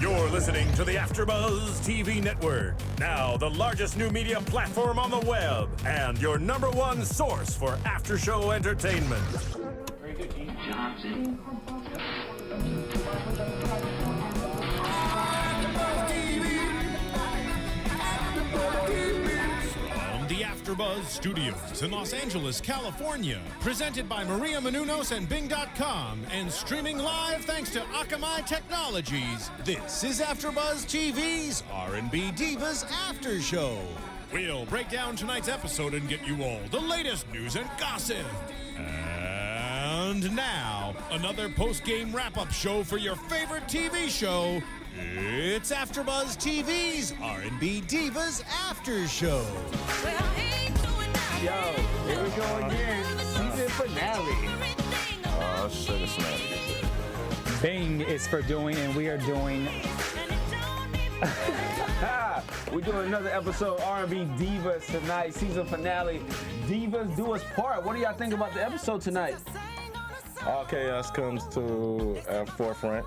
You're listening to the AFTERBUZZ TV network, now the largest new media platform on the web, and your #1 source for after-show entertainment. Very good, G. Johnson. From the AFTERBUZZ Studios in Los Angeles, California, presented by Maria Menounos and Bing.com, and streaming live thanks to Akamai Technologies. This is AFTERBUZZ TV's R&B Divas After Show. We'll break down tonight's episode and get you all the latest news and gossip. And now, another post-game wrap-up show for your favorite TV show. It's AFTERBUZZ TV's R&B Divas After Show. Yo, here we go again. Season finale. Bing is for doing, and we are doing. We're doing another episode of R&B Divas tonight, season finale. Divas Do Us Part. What do y'all think about the episode tonight? All chaos comes to forefront.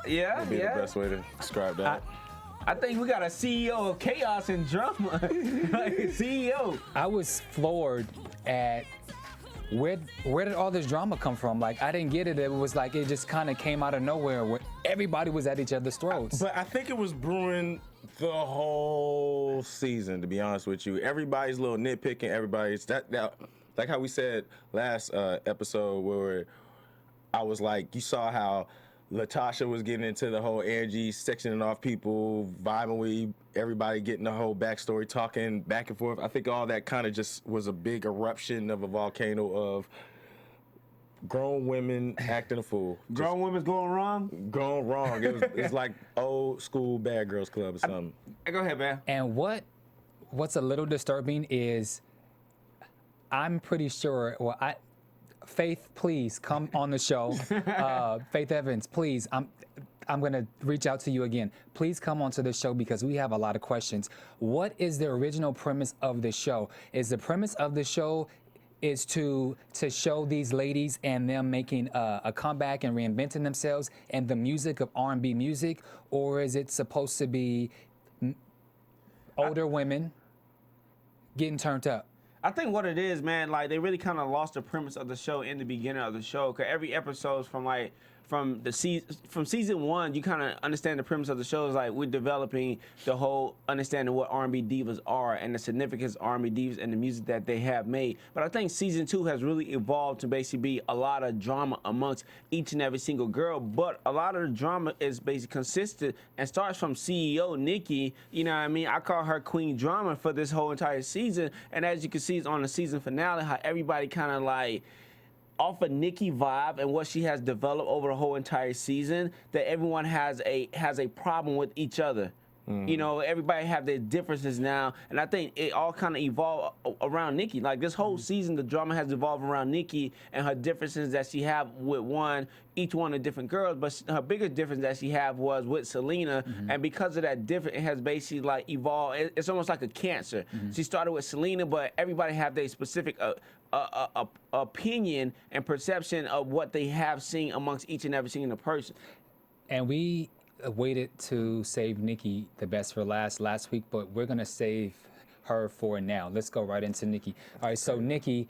Yeah, Would be the best way to describe that. I think we got a CEO of chaos and drama. Like, CEO. I was floored at where did all this drama come from? Like, I didn't get it. It was like it just kind of came out of nowhere where everybody was at each other's throats. But I think it was brewing the whole season, to be honest with you. Everybody's a little nitpicking. Everybody's that like how we said last episode where I was like, you saw how Latasha was getting into the whole Angie sectioning off people, vibing with everybody, getting the whole backstory, talking back and forth. I think all that kind of just was a big eruption of a volcano of grown women acting a fool. Grown women's going wrong? Going wrong. It's like old school Bad Girls Club or something. Go ahead, man. And what's a little disturbing is I'm pretty sure, Faith, please come on the show. Faith Evans, please. I'm going to reach out to you again. Please come onto the show because we have a lot of questions. What is the original premise of the show? Is the premise of the show is to show these ladies and them making a comeback and reinventing themselves and the music of R&B music, or is it supposed to be older women getting turned up? I think what it is, man, like they really kind of lost the premise of the show in the beginning of the show. Cause every episode from season 1, you kind of understand the premise of the show is like we're developing the whole understanding what R&B divas are and the significance of R&B divas and the music that they have made. But I think season 2 has really evolved to basically be a lot of drama amongst each and every single girl. But a lot of the drama is basically consistent and starts from CEO Nikki. You know what I mean? I call her Queen Drama for this whole entire season. And as you can see, it's on the season finale how everybody kind of like off a Nikki vibe and what she has developed over the whole entire season, that everyone has a problem with each other. You know, everybody have their differences now, and I think it all kind of evolved around Nikki. Like this whole season, the drama has evolved around Nikki and her differences that she have with each one of different girls, but her biggest difference that she have was with Selena, and because of that difference, it has basically like evolved. It's almost like a cancer. She started with Selena, but everybody have their specific opinion and perception of what they have seen amongst each and every single person. And we waited to save Nikki the best for last week, but we're gonna save her for now. Let's go right into Nikki. All right, so Nikki,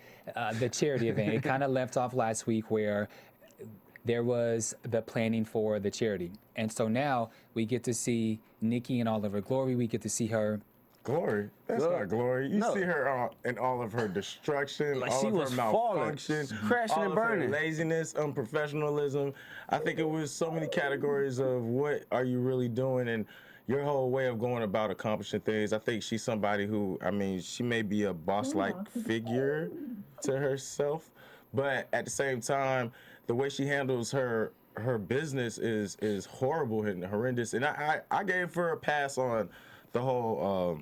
the charity event, it kind of left off last week where there was the planning for the charity. And so now we get to see Nikki in all of her glory. We get to see her. Glory? That's not glory. You see her in all of her destruction, Like all she of was her falling, malfunction, crashing all and of her burning. laziness, unprofessionalism. I think it was so many categories of what are you really doing and your whole way of going about accomplishing things. I think she's somebody who, I mean, she may be a boss-like figure to herself, but at the same time, the way she handles her business is horrible and horrendous. And I gave her a pass on the whole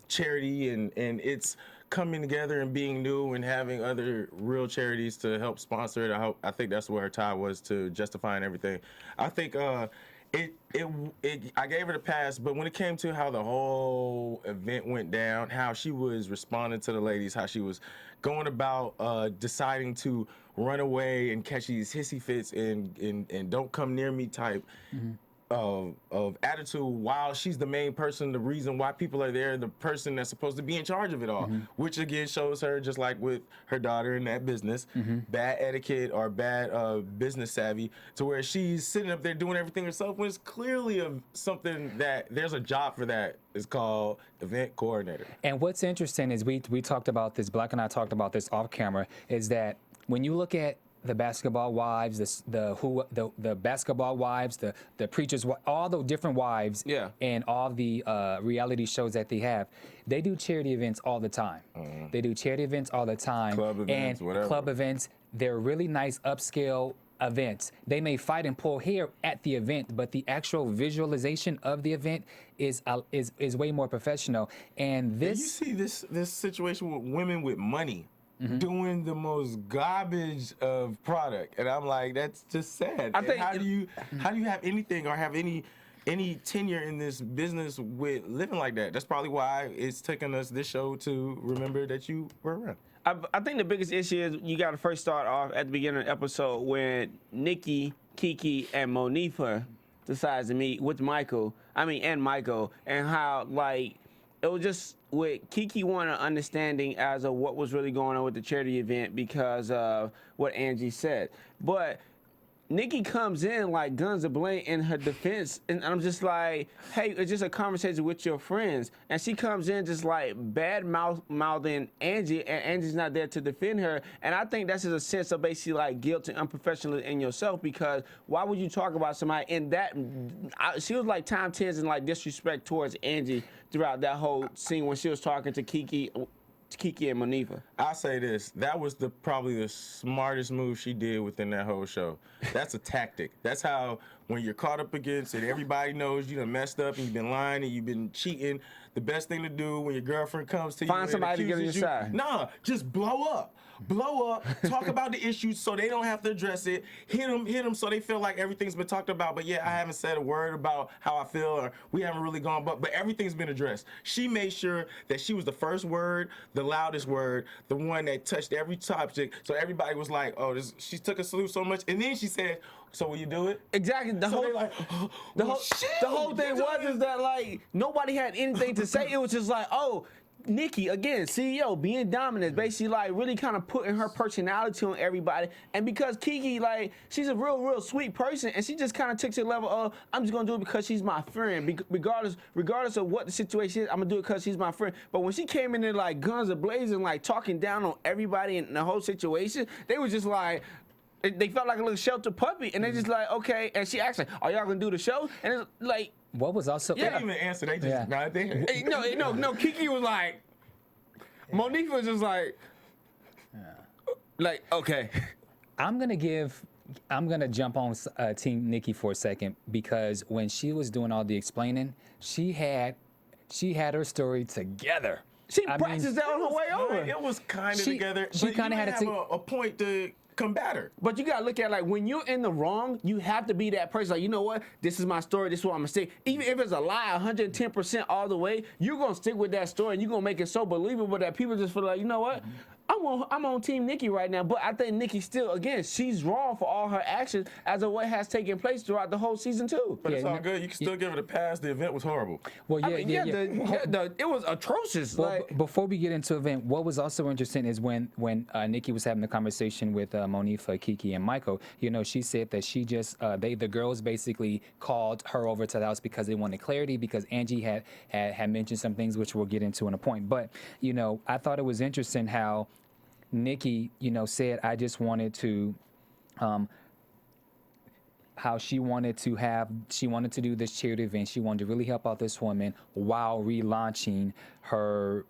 charity and it's coming together and being new and having other real charities to help sponsor it. I think that's where her tie was to justifying everything. I think I gave her the pass, but when it came to how the whole event went down, how she was responding to the ladies, how she was going about deciding to run away and catch these hissy fits and don't come near me type. of attitude while she's the main person, the reason why people are there, the person that's supposed to be in charge of it all, which again shows her, just like with her daughter in that business, bad etiquette or bad business savvy, to where she's sitting up there doing everything herself when it's clearly something that there's a job for that. It's called event coordinator. And what's interesting is we talked about this, Black and I talked about this off camera, is that when you look at the basketball wives, the basketball wives, the preachers, all the different wives, and all the reality shows that they have, they do charity events all the time. They do charity events all the time. Club events, and whatever. Club events. They're really nice upscale events. They may fight and pull hair at the event, but the actual visualization of the event is way more professional. And this, and you see this situation with women with money. Doing the most garbage of product, and I'm like, that's just sad. I think how do you have anything or have any tenure in this business with living like that? That's probably why it's taken us this show to remember that you were around. I think the biggest issue is you got to first start off at the beginning of the episode when Nikki, Kiki, and Monifah decides to meet with Michael, and how like it was just with Kiki wanting an understanding as of what was really going on with the charity event because of what Angie said. But Nikki comes in like guns a-blazing in her defense, and I'm just like, hey, it's just a conversation with your friends. And she comes in just like bad-mouthing Angie, and Angie's not there to defend her. And I think that's just a sense of basically like guilt and unprofessionalism in yourself, because why would you talk about somebody in that? She was like time 10s and like disrespect towards Angie throughout that whole scene when she was talking to Kiki and Monifah. I'll say this. That was probably the smartest move she did within that whole show. That's a tactic. That's how, when you're caught up against it, everybody knows you done messed up and you've been lying and you've been cheating. The best thing to do when your girlfriend comes to you Find and somebody to get on your accuses side. Nah, just blow up. Blow up, talk about the issues so they don't have to address it. Hit them so they feel like everything's been talked about. But yeah, I haven't said a word about how I feel, or we haven't really gone, but everything's been addressed. She made sure that she was the first word, the loudest word, the one that touched every subject. So everybody was like, oh, she took a salute so much. And then she said, so will you do it? Exactly. The whole thing was that like nobody had anything to say. It was just like, oh, Nikki, again, CEO, being dominant, basically like really kind of putting her personality on everybody. And because Kiki, like, she's a real sweet person, and she just kind of took to the level of, I'm just gonna do it because she's my friend. Regardless of what the situation is, I'm gonna do it because she's my friend. But when she came in there like guns a-blazing, like talking down on everybody in the whole situation, they was just like, they felt like a little shelter puppy, and they just like, okay. And she asked, like, are y'all gonna do the show? And it's like, what was also they didn't even answer. They just not there. No. Kiki was like, Monifah was just like, okay. I'm gonna jump on Team Nikki for a second, because when she was doing all the explaining, she had her story together. She practiced that on her way over. It was kind of together. She kind of had a point to combat her. But you gotta look at, like, when you're in the wrong, you have to be that person. Like, you know what? This is my story. This is what I'm gonna say. Even if it's a lie, 110% all the way, you're gonna stick with that story, and you're gonna make it so believable that people just feel like, you know what? I'm on Team Nikki right now, but I think Nikki still, again, she's wrong for all her actions as of what has taken place throughout the whole season 2. But it's all good. You can still give it a pass. The event was horrible. Well, it was atrocious. Well, like, before we get into the event, what was also interesting is when Nikki was having the conversation with Monifah, Kiki, and Michael. You know, she said that she just the girls basically called her over to the house because they wanted clarity, because Angie had mentioned some things which we'll get into in a point. But you know, I thought it was interesting how Nikki, you know, said, I just wanted to, how she wanted to do this charity event. She wanted to really help out this woman while relaunching her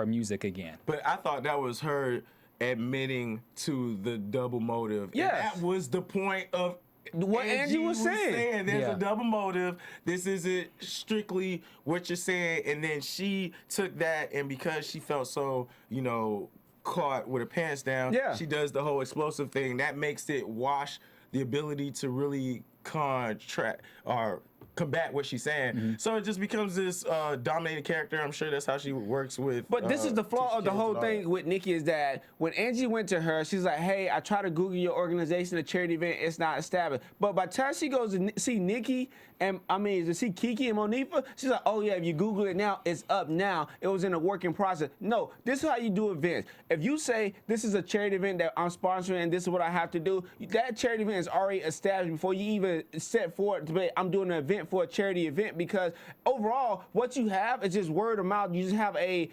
music again. But I thought that was her admitting to the double motive. Yes. And that was the point of what Angie was saying. There's a double motive. This isn't strictly what you're saying. And then she took that, and because she felt so, you know, caught with her pants down, she does the whole explosive thing. That makes it wash the ability to really contract or combat what she's saying. So it just becomes this dominating character. I'm sure that's how she works with. But this is the flaw of the whole thing with Nikki is that when Angie went to her, she's like, hey, I tried to Google your organization, a charity event, it's not established. But by the time she goes to see Nikki, and to see Kiki and Monifah, she's like, oh yeah, if you Google it now, it's up now. It was in a working process. No, this is how you do events. If you say this is a charity event that I'm sponsoring and this is what I have to do, that charity event is already established before you even set forward to be, I'm doing an event for a charity event, because overall, what you have is just word of mouth. You just have a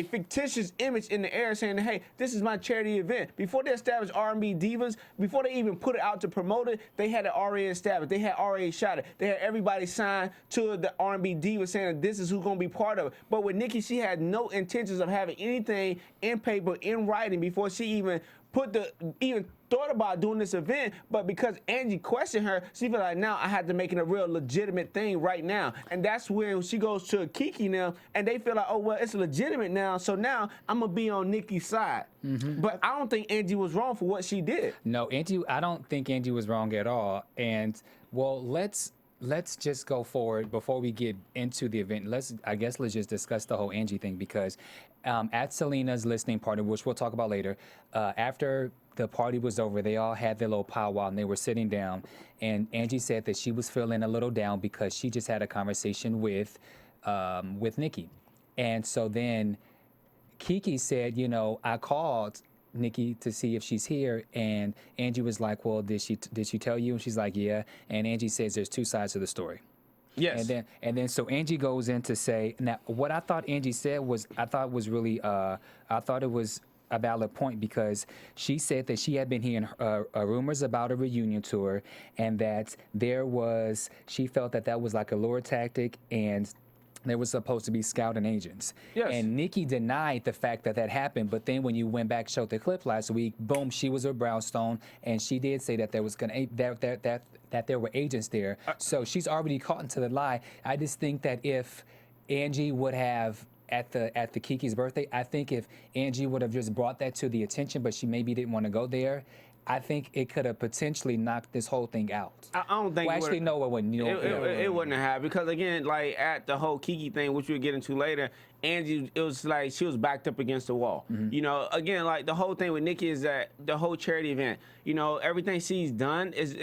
fictitious image in the air saying, hey, this is my charity event. Before they established R&B Divas, before they even put it out to promote it, they had it already established. They had already shot it. They had everybody signed to the R&B Diva saying this is who's going to be part of it. But with Nikki, she had no intentions of having anything in paper, in writing, before she even thought about doing this event. But because Angie questioned her, she felt like, now I had to make it a real legitimate thing right now. And that's when she goes to Kiki now, and they feel like, oh, well, it's legitimate now, so now I'm going to be on Nikki's side. But I don't think Angie was wrong for what she did. No, I don't think Angie was wrong at all. And, well, let's just go forward before we get into the event. I guess let's just discuss the whole Angie thing, because at Selena's listening party, which we'll talk about later, after the party was over, they all had their little powwow and they were sitting down, and Angie said that she was feeling a little down because she just had a conversation with Nikki. And so then Kiki said, you know, I called Nikki to see if she's here, and Angie was like, well, did she tell you? And she's like, yeah. And Angie says there's two sides to the story. Yes. And then so Angie goes in to say, now what I thought Angie said was, I thought it was a valid point, because she said that she had been hearing rumors about a reunion tour, and that she felt that was like a lure tactic, and there was supposed to be scouting agents. Yes. And Nikki denied the fact that happened, but then when you went back, showed the clip last week, boom, she was with Brownstone, and she did say that there was that there were agents there. So she's already caught into the lie. I just think that if Angie would have, at the Kiki's birthday, I think if Angie would have just brought that to the attention, but she maybe didn't want to go there, I think it could have potentially knocked this whole thing out. I don't think. Well, actually, no, it wouldn't. It wouldn't have, because again, like at the whole Kiki thing, which we'll get into later, Angie, it was like she was backed up against the wall. You know, again, like the whole thing with Nikki is that the whole charity event, you know, everything she's done is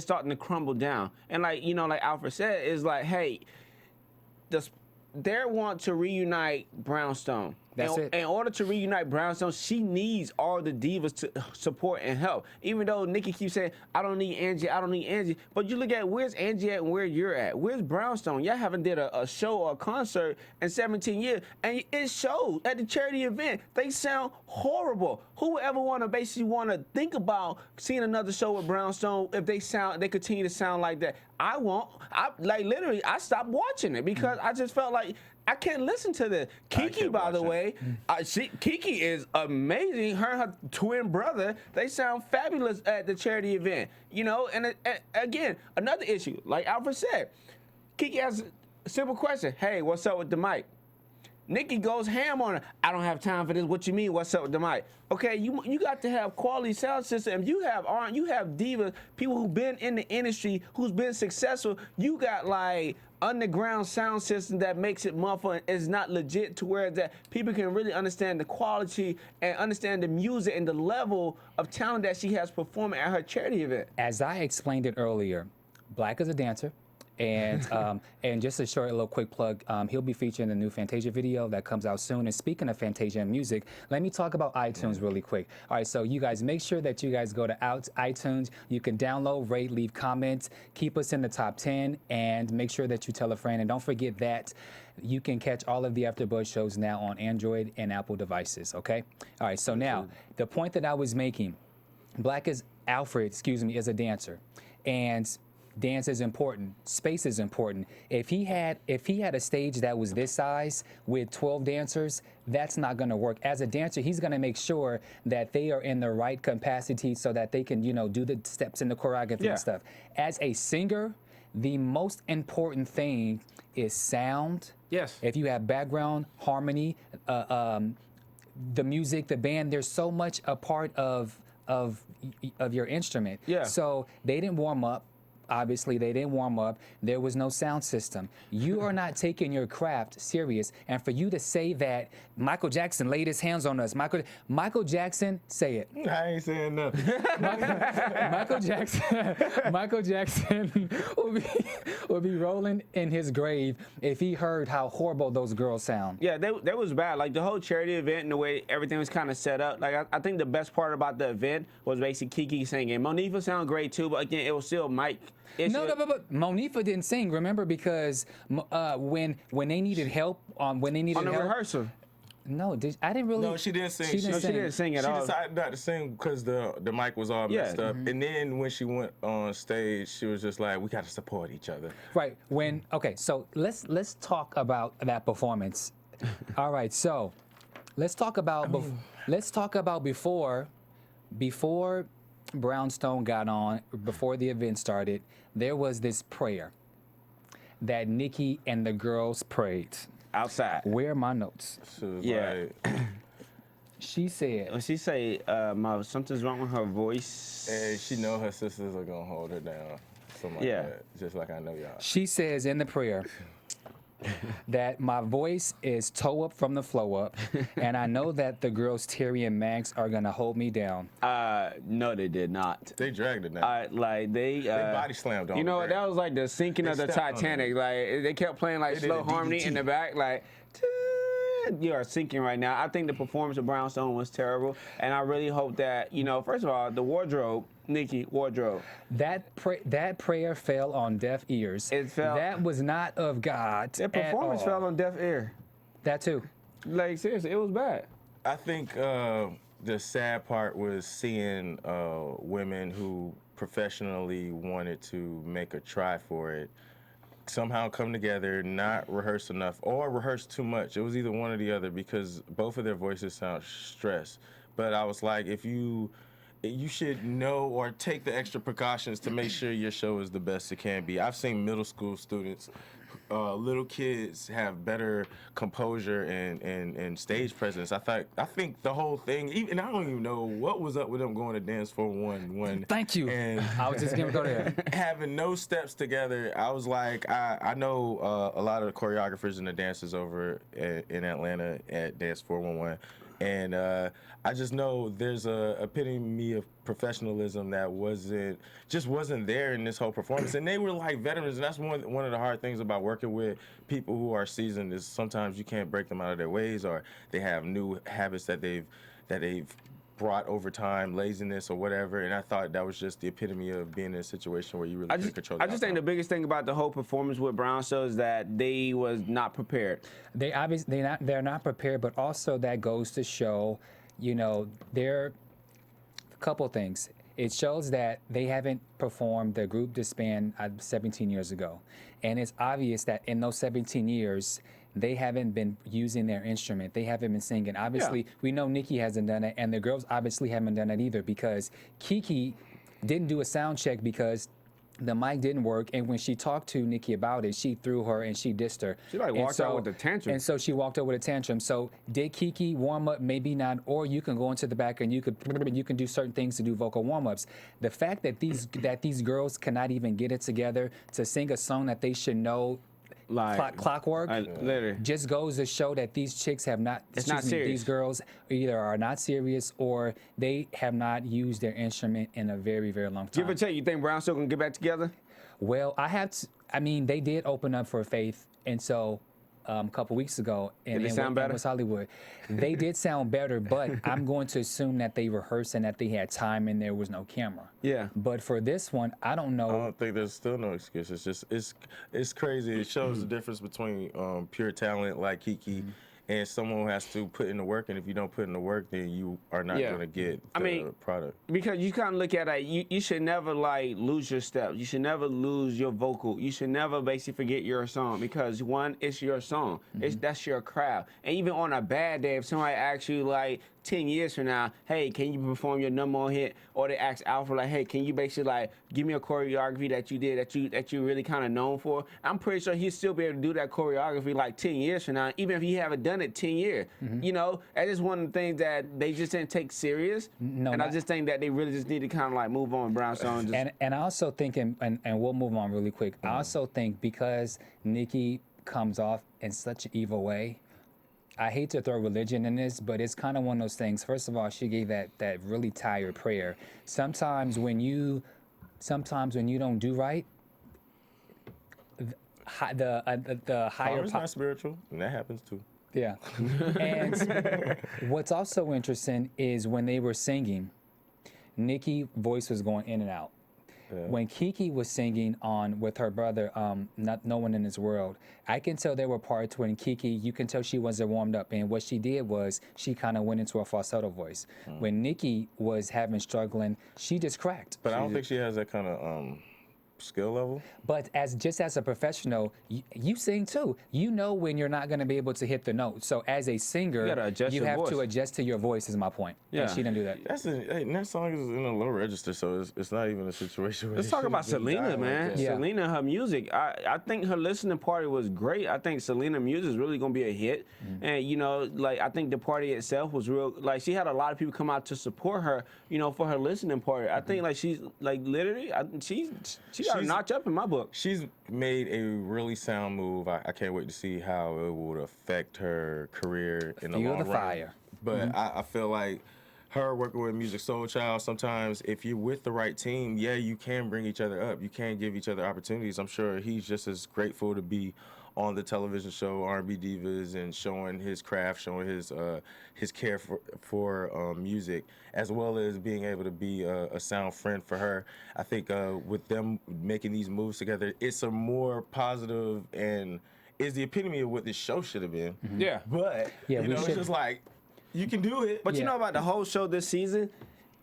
starting to crumble down. And like, you know, like Alfred said, is like, hey, they want to reunite Brownstone. That's it. In order to reunite Brownstone, she needs all the divas to support and help. Even though Nikki keeps saying, I don't need Angie, I don't need Angie. But you look at where's Angie at and where you're at. Where's Brownstone? Y'all haven't did a show or a concert in 17 years. And it shows at the charity event. They sound horrible. Who would ever want to think about seeing another show with Brownstone if they continue to sound like that? I won't. I stopped watching it because I just felt like I can't listen to this. Kiki, by the way, Kiki is amazing. Her and her twin brother, they sound fabulous at the charity event. You know, and again, another issue, like Alfred said, Kiki has a simple question. Hey, what's up with the mic? Nikki goes ham on her. I don't have time for this. What you mean? What's up with the mic? Okay, you got to have quality sound system. If you have divas, people who've been in the industry, who's been successful. You got like underground sound system that makes it muffled and is not legit, to where that people can really understand the quality and understand the music and the level of talent that she has performing at her charity event. As I explained it earlier, Black is a dancer. And and just a short little quick plug, he'll be featured in the new Fantasia video that comes out soon. And speaking of Fantasia and music, let me talk about iTunes really quick. All right, so you guys make sure that you guys go to iTunes. You can download, rate, leave comments, keep us in the top 10, and make sure that you tell a friend. And don't forget that you can catch all of the AfterBuzz shows now on Android and Apple devices, okay? All right, so now, the point that I was making, Alfred is a dancer. And dance is important. Space is important. If he had a stage that was this size with 12 dancers, that's not going to work. As a dancer, he's going to make sure that they are in the right capacity so that they can, you know, do the steps in the choreography and stuff. As a singer, the most important thing is sound. Yes. If you have background, harmony, the music, the band, there's so much a part of your instrument. Yeah. So they didn't warm up. Obviously, they didn't warm up. There was no sound system. You are not taking your craft serious. And for you to say that Michael Jackson laid his hands on us, Michael Jackson, say it. I ain't saying nothing. Michael Jackson would be rolling in his grave if he heard how horrible those girls sound. Yeah, that was bad. Like the whole charity event and the way everything was kind of set up. Like I think the best part about the event was basically Kiki singing. Monifah sounded great too, but again, it was still Mike. No, but Monifah didn't sing. Remember, because when they needed help on the rehearsal. No, I didn't really. No, she didn't sing. She didn't sing at all. She decided not to sing because the mic was all messed up. Mm-hmm. And then when she went on stage, she was just like, "We got to support each other." Right. Okay, so let's talk about that performance. All right, so let's talk about before Brownstone got on, before the event started. There was this prayer that Nikki and the girls prayed. Outside. Where are my notes? She was Yeah. like, She said, when she say, something's wrong with her voice. and she know her sisters are gonna hold her down. Something like that. Just like I know y'all. She says in the prayer that my voice is toe up from the flow up, and I know that the girls Terry and Max are gonna hold me down. No, they did not. They dragged it down. They body slammed on You know the what? ground. That was like the sinking of the stepped on Titanic. it. Like they kept playing like They did slow a harmony DDT. in the back, like. You are sinking right now. I think the performance of Brownstone was terrible, and I really hope that first of all, the wardrobe, Nikki wardrobe. That prayer fell on deaf ears. It fell. That was not of God. That performance at all. fell on deaf ear. That too. Like seriously, it was bad. I think the sad part was seeing women who professionally wanted to make a try for it somehow come together, not rehearse enough or rehearse too much. It was either one or the other because both of their voices sound stressed. But I was like, if you should know or take the extra precautions to make sure your show is the best it can be. I've seen middle school students, little kids have better composure and stage presence. I think the whole thing, even I don't even know what was up with them going to dance for one. Thank you. And I was just gonna go there. having no steps together, I was like, I know a lot of the choreographers and the dancers over in Atlanta at Dance 411. And I just know there's a epitome of professionalism that wasn't there in this whole performance. And they were like veterans, and that's one of the hard things about working with people who are seasoned is sometimes you can't break them out of their ways, or they have new habits that they've brought over time, laziness or whatever. And I thought that was just the epitome of being in a situation where you really couldn't control the I just think the biggest thing about the whole performance with Brownstone is that they was not prepared. They're not prepared, but also that goes to show, there are a couple things. It shows that they haven't performed. The group disbanded 17 years ago, and it's obvious that in those 17 years. They haven't been using their instrument. They haven't been singing. Obviously, we know Nikki hasn't done it, and the girls obviously haven't done it either because Kiki didn't do a sound check because the mic didn't work, and when she talked to Nikki about it, she threw her and she dissed her. She walked out with a tantrum. And so she walked out with a tantrum. So did Kiki warm up? Maybe not. Or you can go into the back and you can do certain things to do vocal warm ups. The fact that these girls cannot even get it together to sing a song that they should know. Like Clockwork literally just goes to show that these chicks have not. It's not serious. These girls either are not serious or they have not used their instrument in a very, very long time. Give or take, you think Brownstone can get back together? Well, they did open up for Faith, and so a couple weeks ago in West Hollywood, they did sound better. But I'm going to assume that they rehearsed and that they had time and there was no camera. Yeah. But for this one, I don't know. I don't think there's still no excuse. It's just it's crazy. It shows the difference between pure talent like Kiki and someone who has to put in the work. And if you don't put in the work, then you are not going to get the product. Because you kind of look at it, you should never lose your steps. You should never lose your vocal. You should never basically forget your song because one, it's your song. That's your craft. And even on a bad day, if somebody asks you 10 years from now, hey, can you perform your #1 hit? Or they ask Alfred, like, hey, can you basically, like, give me a choreography that you did that you're really kind of known for? I'm pretty sure he'll still be able to do that choreography, like, 10 years from now, even if he haven't done it 10 years. You know, that is one of the things that they just didn't take serious. No, and I just think that they really just need to kind of, like, move on with Brownstone. And I also think, and we'll move on really quick, I also think because Nikki comes off in such an evil way, I hate to throw religion in this, but it's kind of one of those things. First of all, she gave that really tired prayer. Sometimes when you don't do right, the higher It's not spiritual, and that happens too. Yeah. And what's also interesting is when they were singing, Nikki's voice was going in and out. Yeah. When Kiki was singing on with her brother, No One in This World, I can tell there were parts when Kiki, you can tell she wasn't warmed up, and what she did was she kind of went into a falsetto voice. When Nikki was struggling, she just cracked. But I don't think she has that kind of skill level. But just as a professional, you sing too. You know when you're not going to be able to hit the note. So as a singer, you have to adjust to your voice. Is my point. Yeah, and she didn't do that. That song is in a low register, so it's not even a situation where let's talk about Selena, man. Like Selena, her music. I think her listening party was great. I think Selena music is really gonna be a hit. And you know, like I think the party itself was real. Like she had a lot of people come out to support her. You know, for her listening party. I think like she's like literally, she got a notch up in my book. She's made a really sound move. I can't wait to see how it would affect her career in the long run. Fire. But I feel like her working with Music Soul Child, sometimes if you're with the right team, yeah, you can bring each other up. You can give each other opportunities. I'm sure he's just as grateful to be on the television show R&B Divas and showing his craft, showing his care for music, as well as being able to be a sound friend for her. I think with them making these moves together, it's a more positive and is the epitome of what this show should have been. Yeah. But, you know, it's just like, you can do it. But you know about the whole show this season,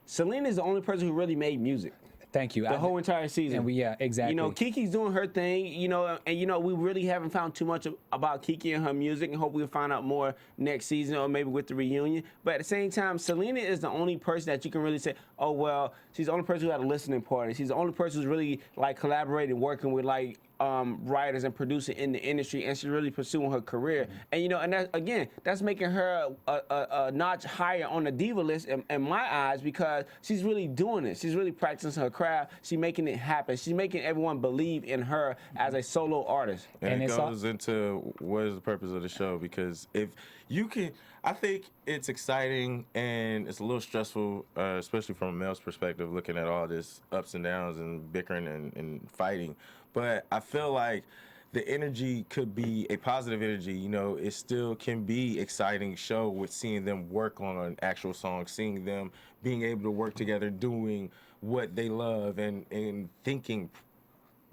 Selena is the only person who really made music. Thank you. The whole entire season. And exactly. You know, Kiki's doing her thing, you know, and, you know, we really haven't found too much about Kiki and her music, and hope we'll find out more next season or maybe with the reunion. But at the same time, Selena is the only person that you can really say, oh, well, she's the only person who had a listening party. She's the only person who's really, like, collaborating, working with, like, writers and producers in the industry, and she's really pursuing her career. And you know, and that, again, that's making her a notch higher on the diva list in my eyes, because she's really doing it. She's really practicing her craft. She's making it happen. She's making everyone believe in her as a solo artist. And it goes into what is the purpose of the show, because if you can, I think it's exciting and it's a little stressful, especially from a male's perspective, looking at all this ups and downs and bickering and fighting. But I feel like the energy could be a positive energy. You know, it still can be exciting show with seeing them work on an actual song, seeing them being able to work together, doing what they love and thinking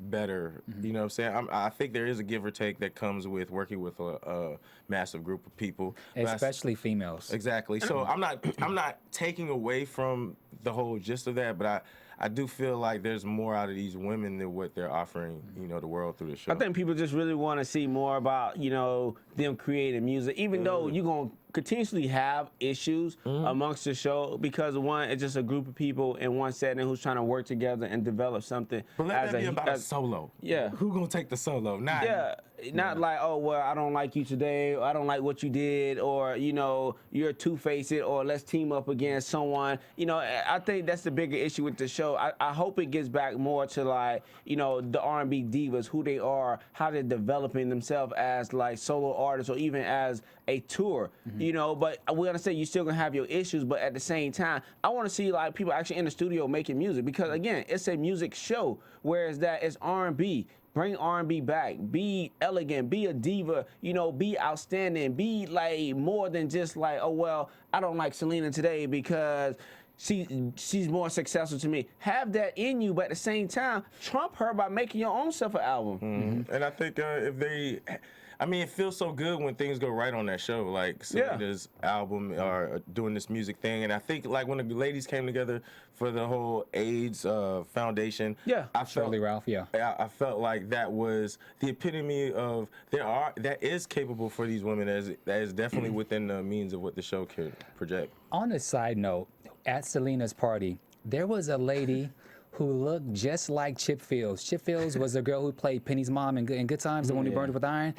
better. You know what I'm saying? I think there is a give or take that comes with working with a massive group of people, especially females. Exactly. So I'm not taking away from the whole gist of that, but I do feel like there's more out of these women than what they're offering, you know, the world through the show. I think people just really want to see more about, you know, them creating music, even though you're going to continuously have issues amongst the show, because one, it's just a group of people in one setting who's trying to work together and develop something. But let that be about a solo. Yeah. Who going to take the solo? Not like, oh, well, I don't like you today, or I don't like what you did, or, you know, you're two-faced, or let's team up against someone. You know, I think that's the bigger issue with the show. I hope it gets back more to, like, you know, the R&B divas, who they are, how they're developing themselves as, like, solo artists or even as a tour, you know. But we understand you're still going to have your issues, but at the same time, I want to see, like, people actually in the studio making music, because, again, it's a music show, whereas that is R&B. Bring R&B back. Be elegant. Be a diva. You know, be outstanding. Be like more than just like, oh, well, I don't like Selena today because she's more successful to me. Have that in you, but at the same time, trump her by making your own self an album. And I think I mean, it feels so good when things go right on that show, like Selena's album or doing this music thing. And I think like when the ladies came together for the whole AIDS foundation, I felt Shirley Ralph, I felt like that was the epitome of that is capable for these women. That is definitely within the means of what the show could project. On a side note, at Selena's party, there was a lady who looked just like Chip Fields. Chip Fields was a girl who played Penny's mom in Good Times, the one who burned with iron.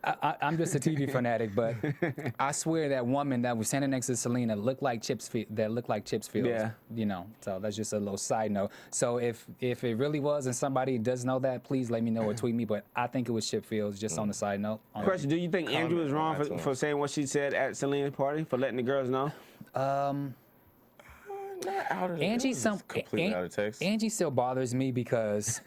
I'm just a TV fanatic, but I swear that woman that was standing next to Selena looked like Chip's Fields. Yeah. You know, so that's just a little side note. So if it really was and somebody does know that, please let me know or tweet me. But I think it was Chip Fields, just on the side note. Question, do you think Andrew was wrong for saying what she said at Selena's party, for letting the girls know? Not out of completely out of text. Angie still bothers me because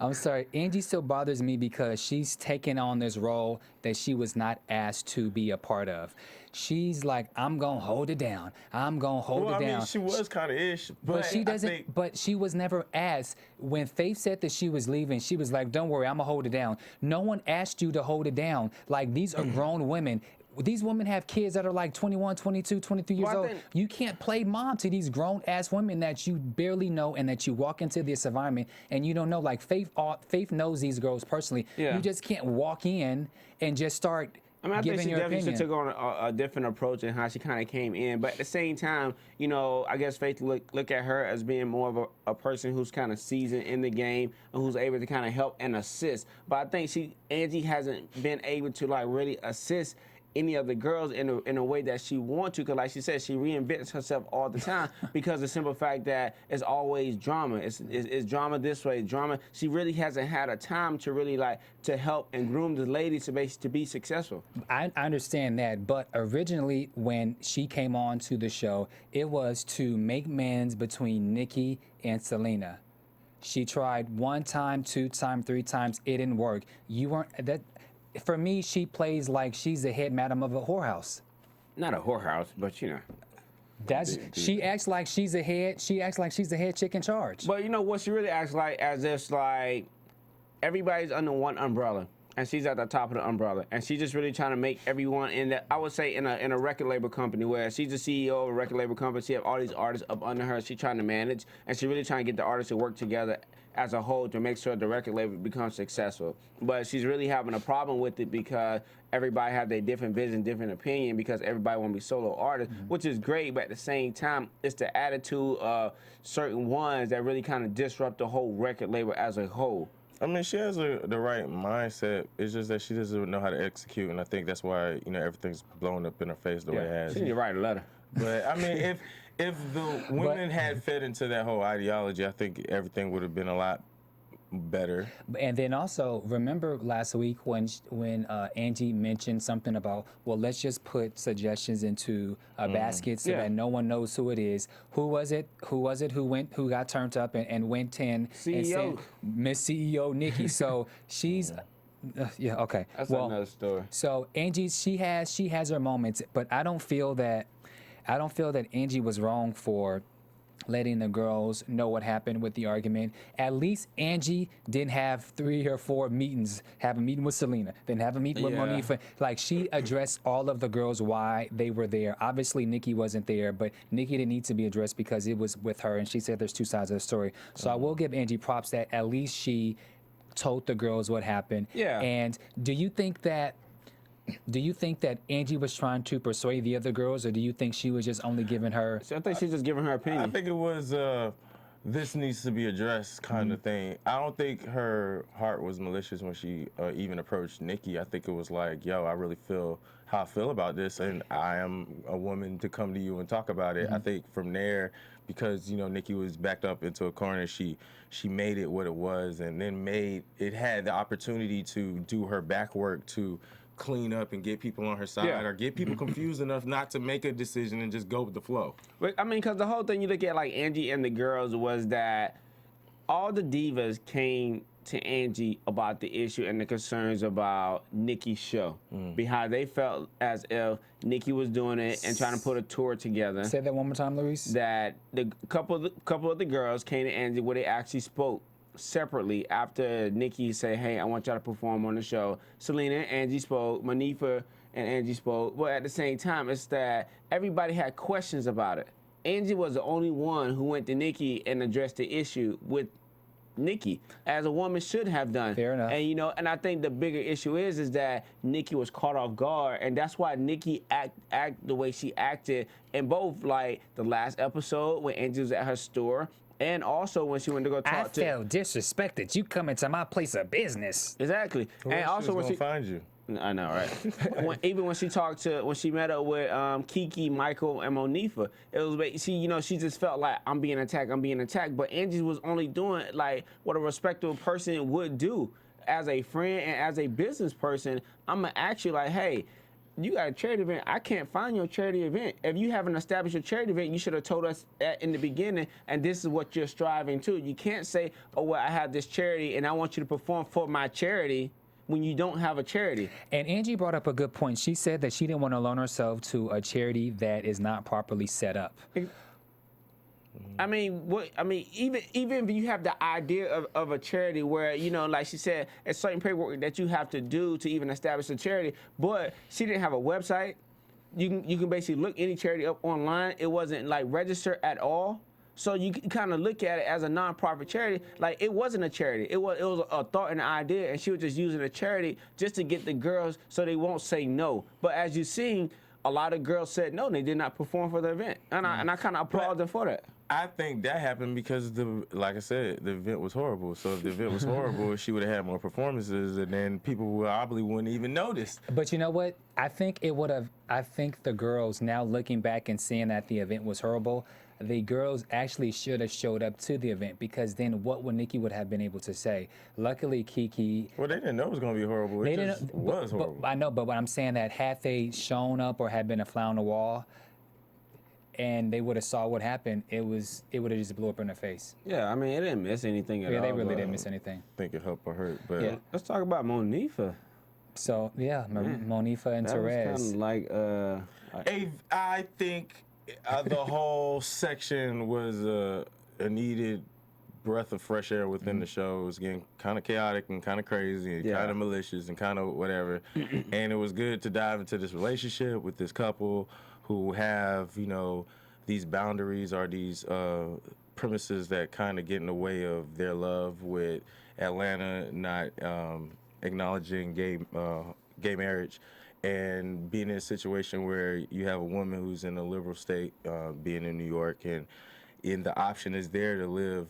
I'm sorry. Angie still bothers me because she's taken on this role that she was not asked to be a part of. She's like, I'm gonna hold it down. I'm gonna hold it down. I mean, she was kind of ish, but she doesn't. But she was never asked. When Faith said that she was leaving, she was like, "Don't worry, I'm gonna hold it down." No one asked you to hold it down. Like, these are grown women. These women have kids that are like 21, 22, 23 years old. You can't play mom to these grown-ass women that you barely know and that you walk into this environment and you don't know. Like, Faith knows these girls personally. Yeah. You just can't walk in and just start giving your opinion. I think she definitely took on a different approach in how she kind of came in. But at the same time, you know, I guess Faith look at her as being more of a person who's kind of seasoned in the game and who's able to kind of help and assist. But I think Angie hasn't been able to, like, really assist any of the girls in a way that she wants to, because like she said, she reinvents herself all the time because the simple fact that it's always drama. It's drama this way, drama. She really hasn't had a time to really to help and groom the ladies to be successful. I understand that, but originally when she came on to the show, it was to make amends between Nikki and Selena. She tried 1 time, 2 times, 3 times. It didn't work. You weren't that. For me, she plays like she's the head madam of a whorehouse. Not a whorehouse, but you know. She acts like she's the head. She acts like she's the head chick in charge. But you know what? She really acts like as if like everybody's under one umbrella, and she's at the top of the umbrella, and she's just really trying to make everyone in that. I would say in a record label company where she's the CEO of a record label company. She have all these artists up under her. She's trying to manage, and she's really trying to get the artists to work together as a whole to make sure the record label becomes successful. But she's really having a problem with it because everybody have their different vision, different opinion, because everybody want to be solo artists, which is great, but at the same time, it's the attitude of certain ones that really kind of disrupt the whole record label as a whole. I mean, she has the right mindset. It's just that she doesn't know how to execute, and I think that's why, you know, everything's blown up in her face the way it has. She need to write a letter. But I mean, if the women had fed into that whole ideology, I think everything would have been a lot better. And then also, remember last week when Angie mentioned something about, well, let's just put suggestions into a basket so that no one knows who it is. Who was it? Who got turned up and went in CEO. and said Miss CEO Nikki. So she's. Yeah. Okay. That's another story. So Angie, she has her moments, but I don't feel that Angie was wrong for letting the girls know what happened with the argument. At least Angie didn't have 3 or 4 meetings. Have a meeting with Selena, then have a meeting with Monifah. Like, she addressed all of the girls why they were there. Obviously, Nikki wasn't there, but Nikki didn't need to be addressed because it was with her, and she said there's 2 sides of the story. So I will give Angie props that at least she told the girls what happened. Yeah. And do you think that Angie was trying to persuade the other girls, or do you think she was just only giving her? So I think she's just giving her opinion. I think it was this needs to be addressed kind of thing. I don't think her heart was malicious when she even approached Nikki. I think it was like, yo, I really feel how I feel about this, and I am a woman to come to you and talk about it. I think from there, because, you know, Nikki was backed up into a corner, she made it what it was, and then had the opportunity to do her back work to clean up and get people on her side or get people confused enough not to make a decision and just go with the flow. But, I mean, because the whole thing you look at, like, Angie and the girls was that all the divas came to Angie about the issue and the concerns about Nikki's show. Behind they felt as if Nikki was doing it and trying to put a tour together. Say that one more time, Larice. That the couple of the girls came to Angie where they actually spoke separately after Nikki said, hey, I want y'all to perform on the show. Selena and Angie spoke, Monifah and Angie spoke, but at the same time, it's that everybody had questions about it. Angie was the only one who went to Nikki and addressed the issue with Nikki, as a woman should have done. Fair enough. And and I think the bigger issue is that Nikki was caught off guard, and that's why Nikki act the way she acted in both, like the last episode when Angie was at her store, and also when she went to go talk I felt disrespected. You come into my place of business. Exactly. Where And else also she was when gonna find you. I know, right? Even when she met up with Kiki, Michael, and Monifah, it was she just felt like I'm being attacked. But Angie was only doing like what a respectable person would do as a friend and as a business person. I'm gonna ask you like, hey, you got a charity event. I can't find your charity event. If you haven't established your charity event, you should have told us that in the beginning, and this is what you're striving to. You can't say, oh, well, I have this charity, and I want you to perform for my charity when you don't have a charity. And Angie brought up a good point. She said that she didn't want to loan herself to a charity that is not properly set up. I mean, even if you have the idea of a charity where, like she said, it's certain paperwork that you have to do to even establish a charity, but she didn't have a website. You can basically look any charity up online. It wasn't like registered at all. So you can kind of look at it as a non-profit charity. Like, it wasn't a charity. It was a thought and an idea, and she was just using a charity just to get the girls so they won't say no. But as you've seen, a lot of girls said no, and they did not perform for the event. And I kind of applaud them for that. I think that happened because like I said, the event was horrible. So if the event was horrible, she would have had more performances, and then people probably wouldn't even notice. But you know what? I think the girls, now looking back and seeing that the event was horrible, the girls actually should have showed up to the event, because then what would Nikki would have been able to say? Luckily, Kiki. Well, they didn't know it was going to be horrible. It just was horrible. I know, but what I'm saying, that had they shown up or had been a fly on the wall, and they would have saw what happened, it would have just blew up in their face. Yeah, I mean, it didn't miss anything at all. Yeah, they really didn't miss anything. I think it helped or hurt. But Yeah. Let's talk about Monifah. So yeah, Monifah and That was Terez. kind of like I think the whole section was a needed breath of fresh air within the show. It was getting kind of chaotic and kind of crazy and kind of malicious and kind of whatever. And it was good to dive into this relationship with this couple who have, these boundaries or these premises that kind of get in the way of their love, with Atlanta not acknowledging gay marriage, and being in a situation where you have a woman who's in a liberal state, being in New York, and the option is there to live,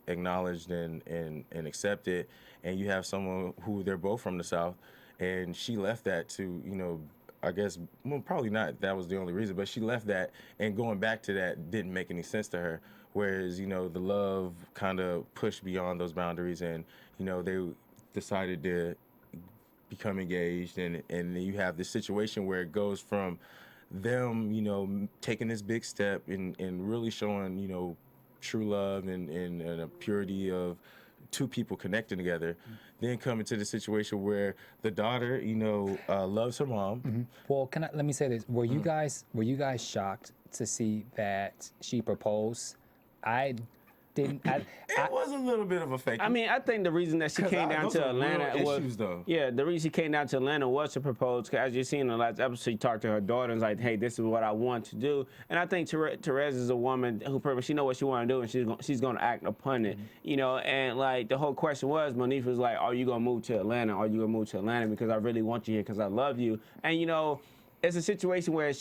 acknowledged and accepted, and you have someone who they're both from the South, and she left that to, I guess, well, probably not that was the only reason, but she left that, and going back to that didn't make any sense to her. Whereas, the love kind of pushed beyond those boundaries, and, they decided to become engaged, and you have this situation where it goes from them, taking this big step and really showing, true love and a purity of two people connecting together, then coming to the situation where the daughter, loves her mom. Well, let me say this: were you guys shocked to see that she proposed? I didn't. It was a little bit of a fake. I mean, I think the reason that she came down those to are real Atlanta was issues, though. Yeah, the reason she came down to Atlanta was to propose. Cause as you seen in the last episode, she talked to her daughter and was like, "Hey, this is what I want to do." And I think Terez is a woman who she know what she want to do, and she's gonna act upon it. And like the whole question was, Monifah was like, "Are you gonna move to Atlanta? Are you gonna move to Atlanta because I really want you here because I love you?" And it's a situation where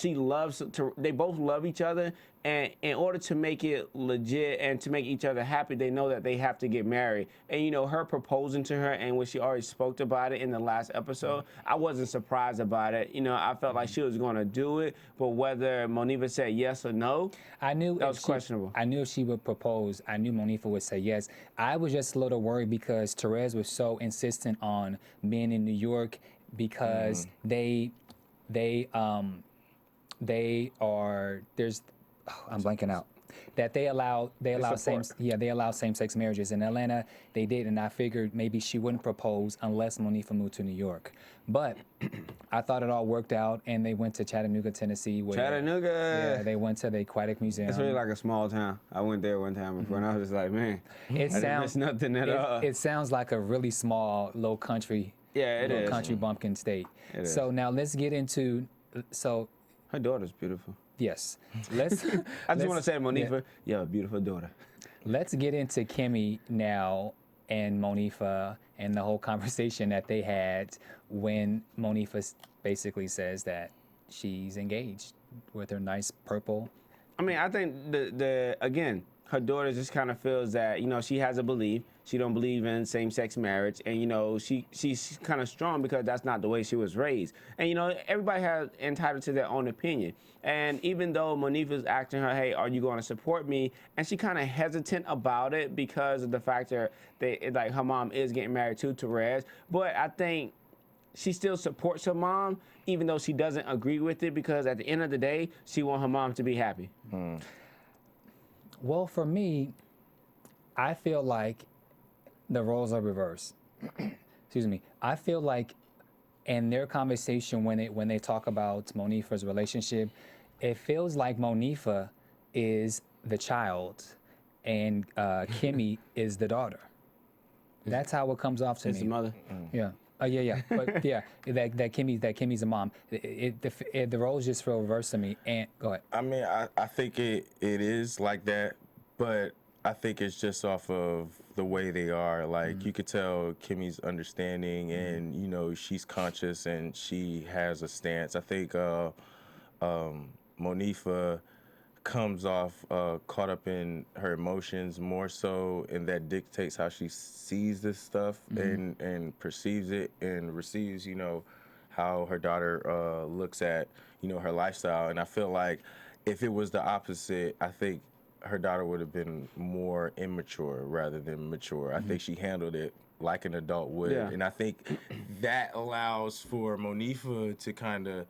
they both love each other, and in order to make it legit and to make each other happy, they know that they have to get married. And her proposing to her, and when she already spoke about it in the last episode, I wasn't surprised about it. I felt like she was going to do it, but whether Monifah said yes or no, I knew that was questionable. I knew if she would propose, I knew Monifah would say yes. I was just a little worried because Terez was so insistent on being in New York, because they are, I'm blanking out. that they allow support. they allow same-sex marriages. In Atlanta, they did, and I figured maybe she wouldn't propose unless Monifah moved to New York. But I thought it all worked out, and they went to Chattanooga, Tennessee. Where, Chattanooga. Yeah, they went to the Aquatic Museum. It's really like a small town. I went there one time before, and I was just like, man, It I sounds didn't miss nothing at all. It sounds like a really small, low country. Yeah, it little is. country bumpkin state. It is. So now let's get into Her daughter's beautiful. yes, let's. I just want to say, Monifah, you have a beautiful daughter. Let's get into Kimmy now and Monifah and the whole conversation that they had when Monifah basically says that she's engaged with her nice purple. I mean, I think again, her daughter just kind of feels that, you know, she has a belief. She don't believe in same-sex marriage, and you know, she's kind of strong because that's not the way she was raised. And you know, everybody has entitled to their own opinion. And even though Monifah's asking her, "Hey, are you going to support me?" and she kind of hesitant about it because of the fact that like her mom is getting married to Terez, but I think she still supports her mom, even though she doesn't agree with it, because at the end of the day, she wants her mom to be happy. Well, for me, I feel like the roles are reversed. Excuse me. I feel like in their conversation when they talk about Monifah's relationship, it feels like Monifah is the child and Kimmy is the daughter. That's how it comes off to It's me. the mother. Yeah. Yeah. But yeah, that Kimmy's a mom. The roles just feel reversed to me. And go ahead. I mean, I think it is like that, but I think it's just off of the way they are. Like, you could tell Kimmy's understanding, and, you know, she's conscious and she has a stance. I think Monifah comes off caught up in her emotions more so, and that dictates how she sees this stuff and perceives it and receives, you know, how her daughter looks at, you know, her lifestyle. And I feel like if it was the opposite, I think her daughter would have been more immature rather than mature. I think she handled it like an adult would. Yeah. And I think that allows for Monifah to kind of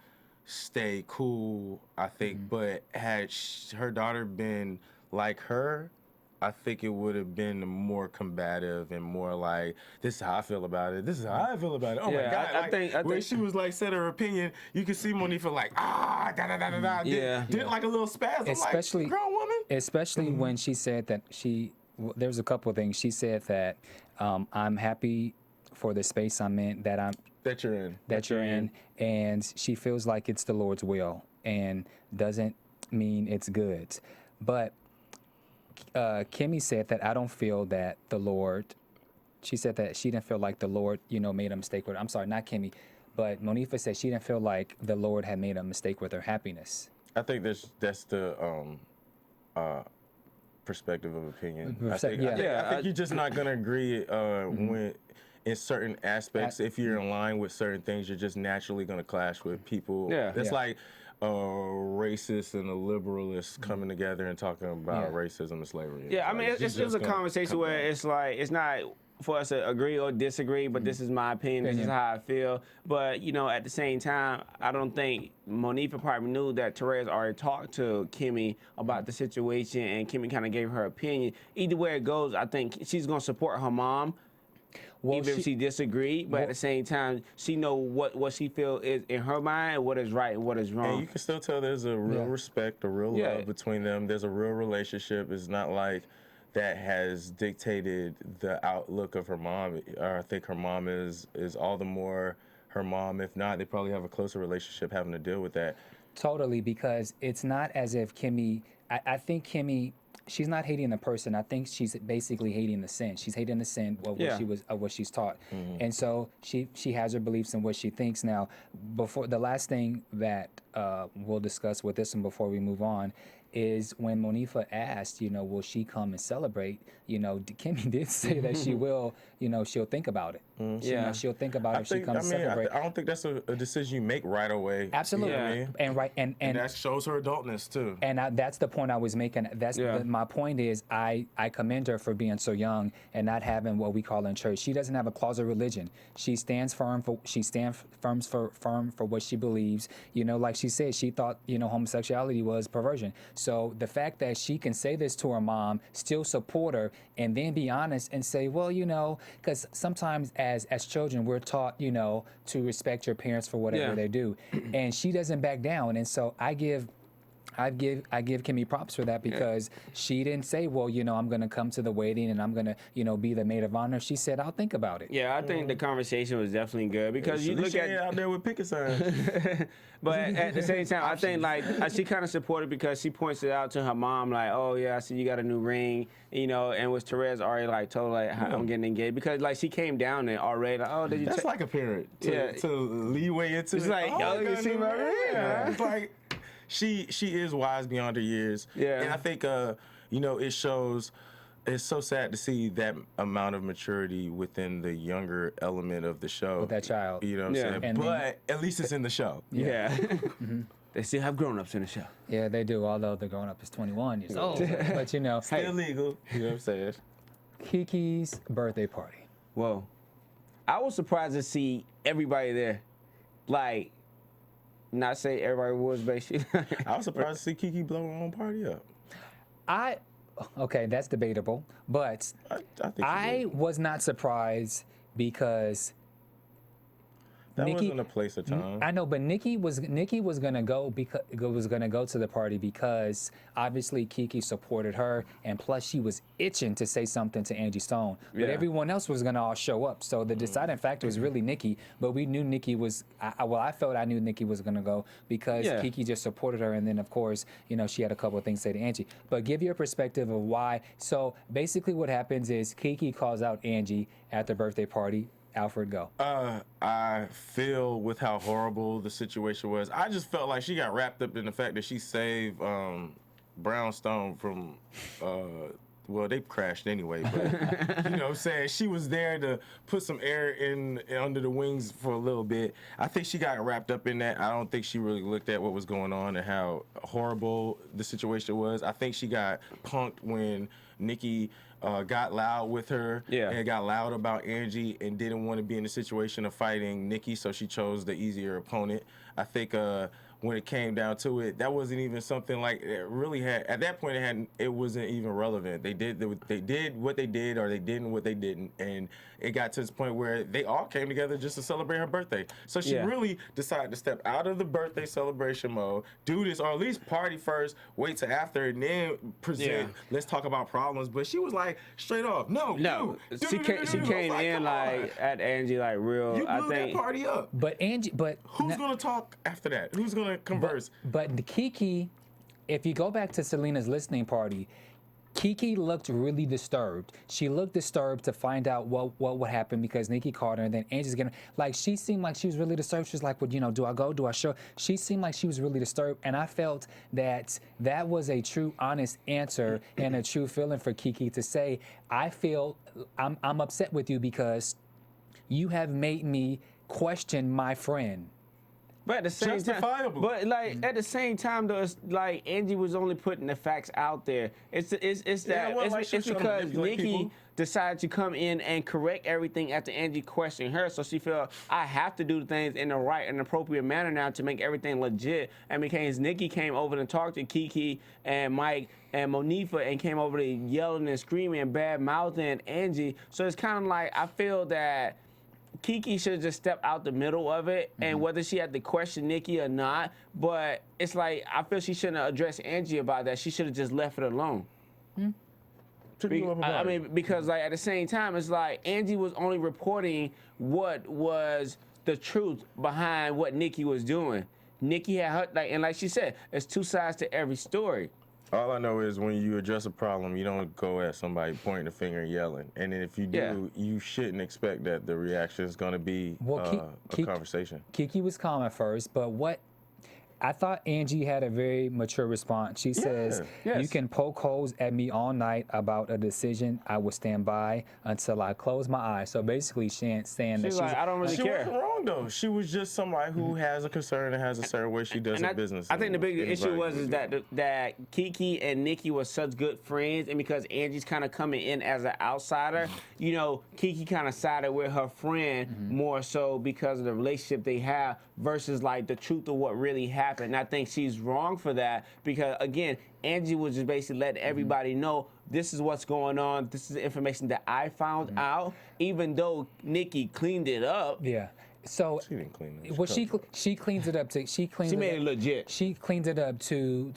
stay cool, I think. But had her daughter been like her, I think it would have been more combative and more like, this is how I feel about it. This is how I feel about it. Oh Yeah, my God. I Like, think when she was like, said her opinion, you could see Monifah like, da da da da da. Yeah. Did like a little spasm. Especially- like, grown woman. Especially when she said that there's a couple of things. She said that I'm happy for the space I'm in, That you're in. that you're in, and she feels like it's the Lord's will and doesn't mean it's good. But Kimmy said that I don't feel that the Lord, she said that she didn't feel like the Lord, you know, made a mistake with her. I'm sorry, not Kimmy, but Monifah said she didn't feel like the Lord had made a mistake with her happiness. I think that's the perspective of opinion. I think you're just not gonna agree when in certain aspects. If you're in line with certain things, you're just naturally gonna clash with people. Yeah. It's Yeah. like a racist and a liberalist coming together and talking about Yeah. racism and slavery. Yeah, I mean, Like, it's just a gonna conversation come where down. it's like, it's not for us to agree or disagree, but this is my opinion, this is how I feel. But, you know, at the same time, I don't think Monifah probably knew that Terez already talked to Kimmy about the situation, and Kimmy kind of gave her opinion. Either way it goes, I think she's going to support her mom, even if she disagreed, but at the same time, she know what she feel is in her mind, what is right and what is wrong. And you can still tell there's a real respect, a real Yeah. love between them. There's a real relationship. It's not like that has dictated the outlook of her mom. I think her mom is all the more her mom. If not, they probably have a closer relationship having to deal with that. Totally, because it's not as if Kimmy, I think Kimmy, she's not hating the person. I think she's basically hating the sin. She's hating the sin of what she's taught. And so she has her beliefs and what she thinks. Now, before the last thing that we'll discuss with this one before we move on is when Monifah asked, you know, will she come and celebrate? You know, Kimmy did say that she will, you know, she'll think about it. Yeah. She'll think about it if she comes to celebrate. I don't think that's a decision you make right away. Absolutely. You know what I mean? And right and that shows her adultness too. And that's the point I was making. My point is I commend her for being so young and not having what we call in church. She doesn't have a closet religion. She stands firm for what she believes. You know, like she said, she thought, you know, homosexuality was perversion. So the fact that she can say this to her mom, still support her, and then be honest and say, well, you know, because sometimes as children we're taught, you know, to respect your parents for whatever they do, and she doesn't back down. And so I give Kimmy props for that, because she didn't say, well, you know, I'm going to come to the wedding and I'm going to, you know, be the maid of honor. She said, I'll think about it. Yeah, I think the conversation was definitely good, because you look at out there with picket signs. But at the same time, I think like she kind of supported, because she points it out to her mom, like, oh yeah, I see you got a new ring, you know, and was Terez already like told her, like, I'm getting engaged, because like she came down there already, like, oh, did you? That's like a parent to leeway into it's it. like, oh, you see my ring? It's like she is wise beyond her years. Yeah. And I think you know, it shows. It's so sad to see that amount of maturity within the younger element of the show. With that child. You know what I'm saying? And but at least it's in the show. Yeah. They still have grown-ups in the show. Yeah, they do, although the grown-up is 21 years old. But, you know. Still legal. You know what I'm saying? Kiki's birthday party. Whoa. I was surprised to see everybody there. Like, not say everybody was, basically. I was surprised to see Kiki blow her own party up. Okay, that's debatable, but I think I was not surprised, because that Nikki, wasn't a place or time. I know, but Nikki was gonna go to the party because obviously Kiki supported her, and plus she was itching to say something to Angie Stone. But everyone else was gonna all show up, so the deciding factor was really Nikki. But we knew Nikki was. I felt I knew Nikki was gonna go because Kiki just supported her, and then of course, you know, she had a couple of things to say to Angie. But give your perspective of why. So basically, what happens is Kiki calls out Angie at the birthday party. Alfred, go. I feel with how horrible the situation was. I just felt like she got wrapped up in the fact that she saved Brownstone from. Well, they crashed anyway, but you know what I'm saying? She was there to put some air in under the wings for a little bit. I think she got wrapped up in that. I don't think she really looked at what was going on and how horrible the situation was. I think she got punked when Nikki got loud with her and got loud about Angie and didn't want to be in the situation of fighting Nikki, so she chose the easier opponent. I think when it came down to it, that wasn't even something like it really had. At that point, it wasn't even relevant. They did what they did, or they didn't what they didn't, and it got to this point where they all came together just to celebrate her birthday. So she really decided to step out of the birthday celebration mode, do this, or at least party first, wait till after, and then present. Let's talk about problems. But she was like straight off, no. She came in like at Angie like real. You blew that party up. But Angie, who's gonna talk after that? Who's gonna converse? But Kiki, if you go back to Selena's listening party, Kiki looked really disturbed. She looked disturbed to find out what would happen because Nikki called her, and then Angie's gonna, like, she seemed like she was really disturbed. She was like, well, you know, do I go? Do I show? She seemed like she was really disturbed, and I felt that was a true, honest answer and a true feeling for Kiki to say, I feel I'm upset with you because you have made me question my friend. But at the same time, at the same time though, it's like Angie was only putting the facts out there. It's because Nikki decided to come in and correct everything after Angie questioned her. So she felt I have to do things in the right and appropriate manner now to make everything legit. And because Nikki came over and talked to Kiki and Mike and Monifah and came over to yelling and screaming and bad mouthing Angie. So it's kind of like I feel that Kiki should have just stepped out the middle of it, and whether she had to question Nikki or not, but it's like I feel she shouldn't have addressed Angie about that. She should have just left it alone. I mean, because like at the same time, it's like Angie was only reporting what was the truth behind what Nikki was doing. Nikki had her, and like she said, there's two sides to every story. All I know is when you address a problem, you don't go at somebody pointing the finger and yelling. And then if you do, you shouldn't expect that the reaction is going to be a conversation. Kiki was calm at first, but I thought Angie had a very mature response. She says, you can poke holes at me all night about a decision. I will stand by until I close my eyes. So basically, saying that she's like, I don't really care. She wasn't wrong, though. She was just somebody who has a concern and has a certain way she does her business. I think the big issue was that Kiki and Nikki were such good friends, and because Angie's kind of coming in as an outsider, you know, Kiki kind of sided with her friend more so because of the relationship they have versus like the truth of what really happened. happened. And I think she's wrong for that because, again, Angie was just basically letting everybody know this is what's going on. This is the information that I found out, even though Nikki cleaned it up. Yeah. So She didn't clean it. well, she cleans it up to She made it legit. She cleans it up to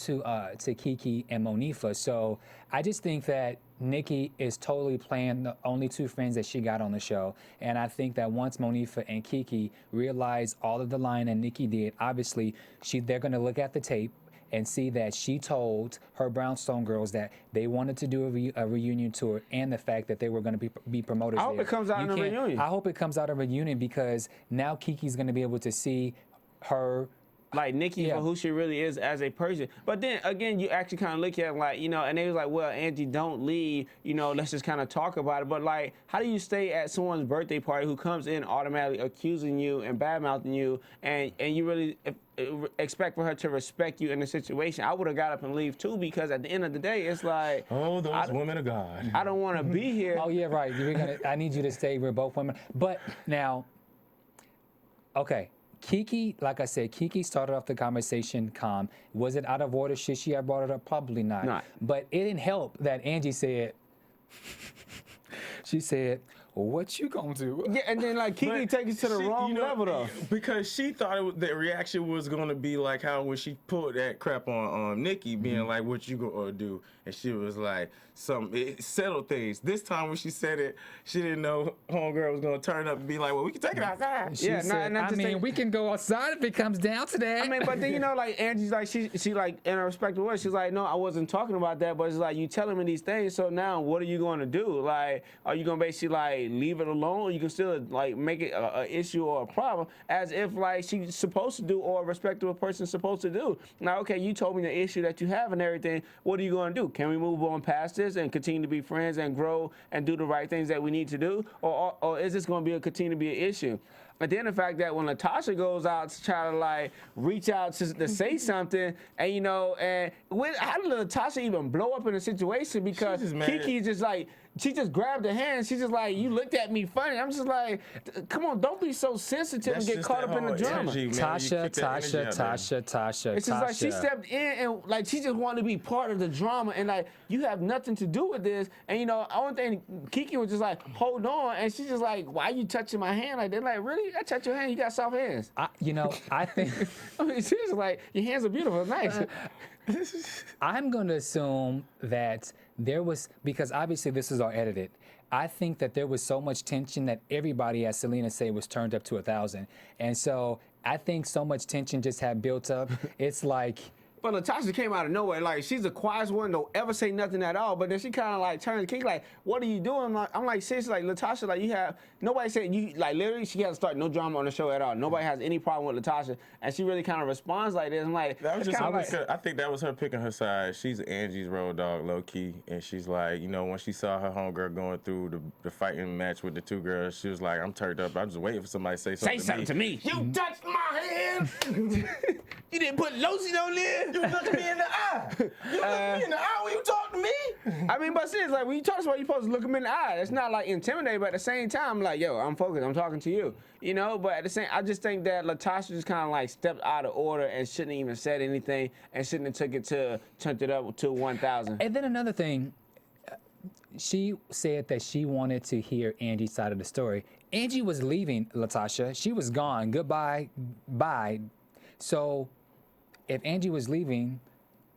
Kiki and Monifah. So I just think that Nikki is totally playing the only two friends that she got on the show, and I think that once Monifah and Kiki realize all of the lying that Nikki did, obviously they're going to look at the tape and see that she told her Brownstone girls that they wanted to do a reunion tour, and the fact that they were going to be promoters. I hope it comes out in a reunion. I hope it comes out of a reunion because now Kiki's going to be able to see her. Like Nikki for who she really is as a person. But then again, you actually kind of look at it like, you know, and they was like, well, Angie, don't leave, you know, let's just kind of talk about it. But like, how do you stay at someone's birthday party who comes in automatically accusing you and badmouthing you, and you really expect for her to respect you in the situation? I would have got up and leave too, because at the end of the day, it's like, oh, those women of God. I don't want to be here. Oh yeah, right. I need you to stay with both women. But now, okay. Kiki, like I said, Kiki started off the conversation calm. Was it out of order? Should she have brought it up? Probably not. Not. But it didn't help that Angie said, she said, what you gonna do? Yeah, and then like Kiki takes it to the wrong level though. Because she thought the reaction was gonna be like how when she pulled that crap on Nikki, being like, "What you gonna do?" And she was like, it settled things. This time when she said it, she didn't know homegirl was gonna turn up and be like, "Well, we can take it outside." She said, I mean, we can go outside if it comes down to that. I mean, but then, you know, like Angie's like, she like, in a respectful way, she's like, no, I wasn't talking about that, but it's like, you telling me these things, so now what are you going to do? Like, are you going to basically like leave it alone, or you can still like make it a issue or a problem, as if like she's supposed to do, or a respectable person's supposed to do? Now, okay, you told me the issue that you have and everything, what are you going to do? Can we move on past this and continue to be friends and grow and do the right things that we need to do? Or is this going to continue to be an issue? And then the fact that when Latasha goes out to try to like reach out to say something, and you know, and how did Latasha even blow up in a situation? Because Kiki just like, she just grabbed her hand. She's just like, you looked at me funny. I'm just like, come on, don't be so sensitive and get caught up in the drama. Tasha. It's just like she stepped in and like she just wanted to be part of the drama, and like you have nothing to do with this. And you know, only thing Kiki was just like, hold on, and she's just like, why are you touching my hand like that? Like, really? I touch your hand, you got soft hands. I think I mean, seriously, like your hands are beautiful, nice. I'm going to assume that there was, because obviously this is all edited, I think that there was so much tension that everybody, as Selena said, was turned up to 1,000. And so I think so much tension just had built up. It's like... But Latasha came out of nowhere. Like, she's the quietest one, don't ever say nothing at all. But then she kind of like turns to Kiki, like, what are you doing? I'm like, seriously, like, Latasha, like, you have, nobody said, you, like, literally, she hasn't started no drama on the show at all. Nobody has any problem with Latasha. And she really kind of responds like this. I'm like, that was just like, I think that was her picking her side. She's Angie's road dog, low key. And she's like, you know, when she saw her homegirl going through the fighting match with the two girls, she was like, I'm turned up. I'm just waiting for somebody to say something to me. You touched my hand. You didn't put lotion on there. You looked me in the eye. You looked me in the eye when you talk to me. I mean, but seriously, like when you talk to somebody, you're supposed to look them in the eye. It's not like intimidating, but at the same time, like, yo, I'm focused. I'm talking to you. You know, but at the same, I just think that Latasha just kind of like stepped out of order and shouldn't even said anything and shouldn't have turned it up to 1,000. And then another thing, she said that she wanted to hear Angie's side of the story. Angie was leaving Latasha. She was gone. Goodbye. Bye. So if Angie was leaving,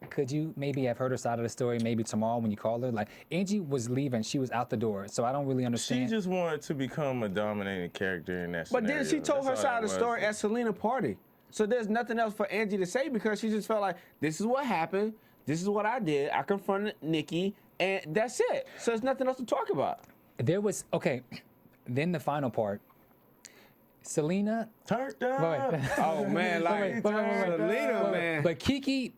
could you maybe have heard her side of the story maybe tomorrow when you call her? Like, Angie was leaving. She was out the door. So I don't really understand. She just wanted to become a dominating character in that But scenario. then she told That's her all side of the story at Selena party. So there's nothing else for Angie to say, because she just felt like, this is what happened. This is what I did. I confronted Nikki, and that's it. So there's nothing else to talk about. There was, okay, then the final part. Selena. Turned up. Oh, man, like, Selena, man. But Kiki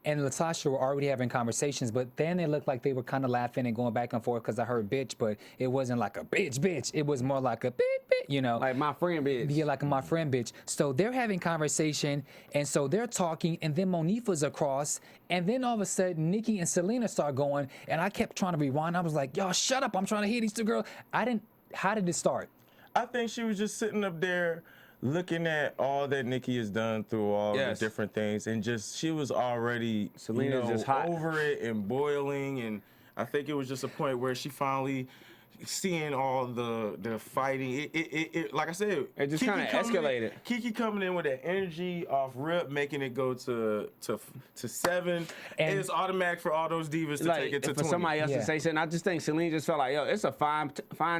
and Latasha were already having conversations, but then it looked like they were kind of laughing and going back and forth, because I heard bitch, but it wasn't like a bitch. It was more like a bitch, you know. Like my friend bitch. Yeah, like my friend bitch. So they're having conversation, and so they're talking, and then Monifah's across, and then all of a sudden, Nikki and Selena start going, and I kept trying to rewind. I was like, y'all shut up, I'm trying to hear these two girls. How did it start? I think she was just sitting up there looking at all that Nikki has done through all the different things, and just she was already Selena's just hot. over it and boiling, and I think it was just a point where she finally seeing all the fighting. It like I said, it just kind of escalated. Kiki coming in with that energy off rip, making it go to 7, and it's automatic for all those divas to take it to 20. For somebody else to say something, I just think Selena just felt like, yo, it's a fine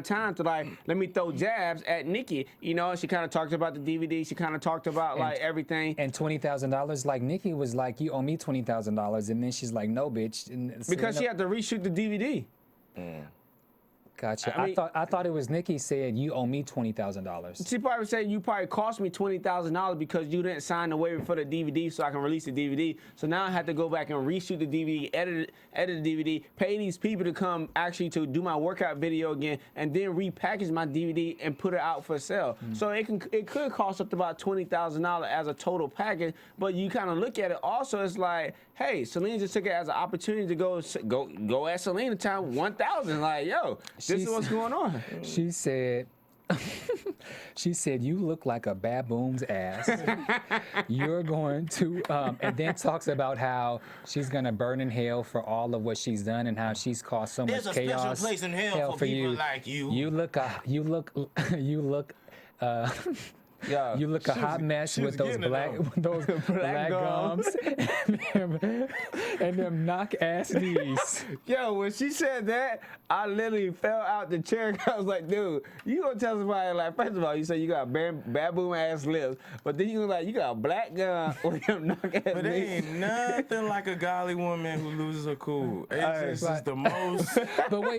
time to like let me throw jabs at Nikki. You know, she kind of talked about the DVD. She kind of talked about like everything. And $20,000, like Nikki was like, you owe me $20,000, and then she's like, no, bitch. And because she had to reshoot the DVD. Gotcha. I thought it was Nikki said you owe me $20,000. She probably said you probably cost me $20,000 because you didn't sign the waiver for the DVD so I can release the DVD. So now I had to go back and reshoot the DVD, edit the DVD, pay these people to come actually to do my workout video again, and then repackage my DVD and put it out for sale. So it could cost up to about $20,000 as a total package. But you kind of look at it also, it's like, hey, Selena just took it as an opportunity to go at Selena time 1,000. Like, yo, this is what's going on. She said, you look like a baboon's ass. You're going to, and then talks about how she's gonna burn in hell for all of what she's done and how she's caused so much chaos. There's a special place in hell for people like you. You look you look a hot mess with those black gums and them knock ass knees. Yo, when she said that, I literally fell out the chair. I was like, dude, you gonna tell somebody like, first of all, you say you got baboon ass lips, but then you like you got a black gum with them knock ass knees. But it ain't nothing like a golly woman who loses her cool. It's just the most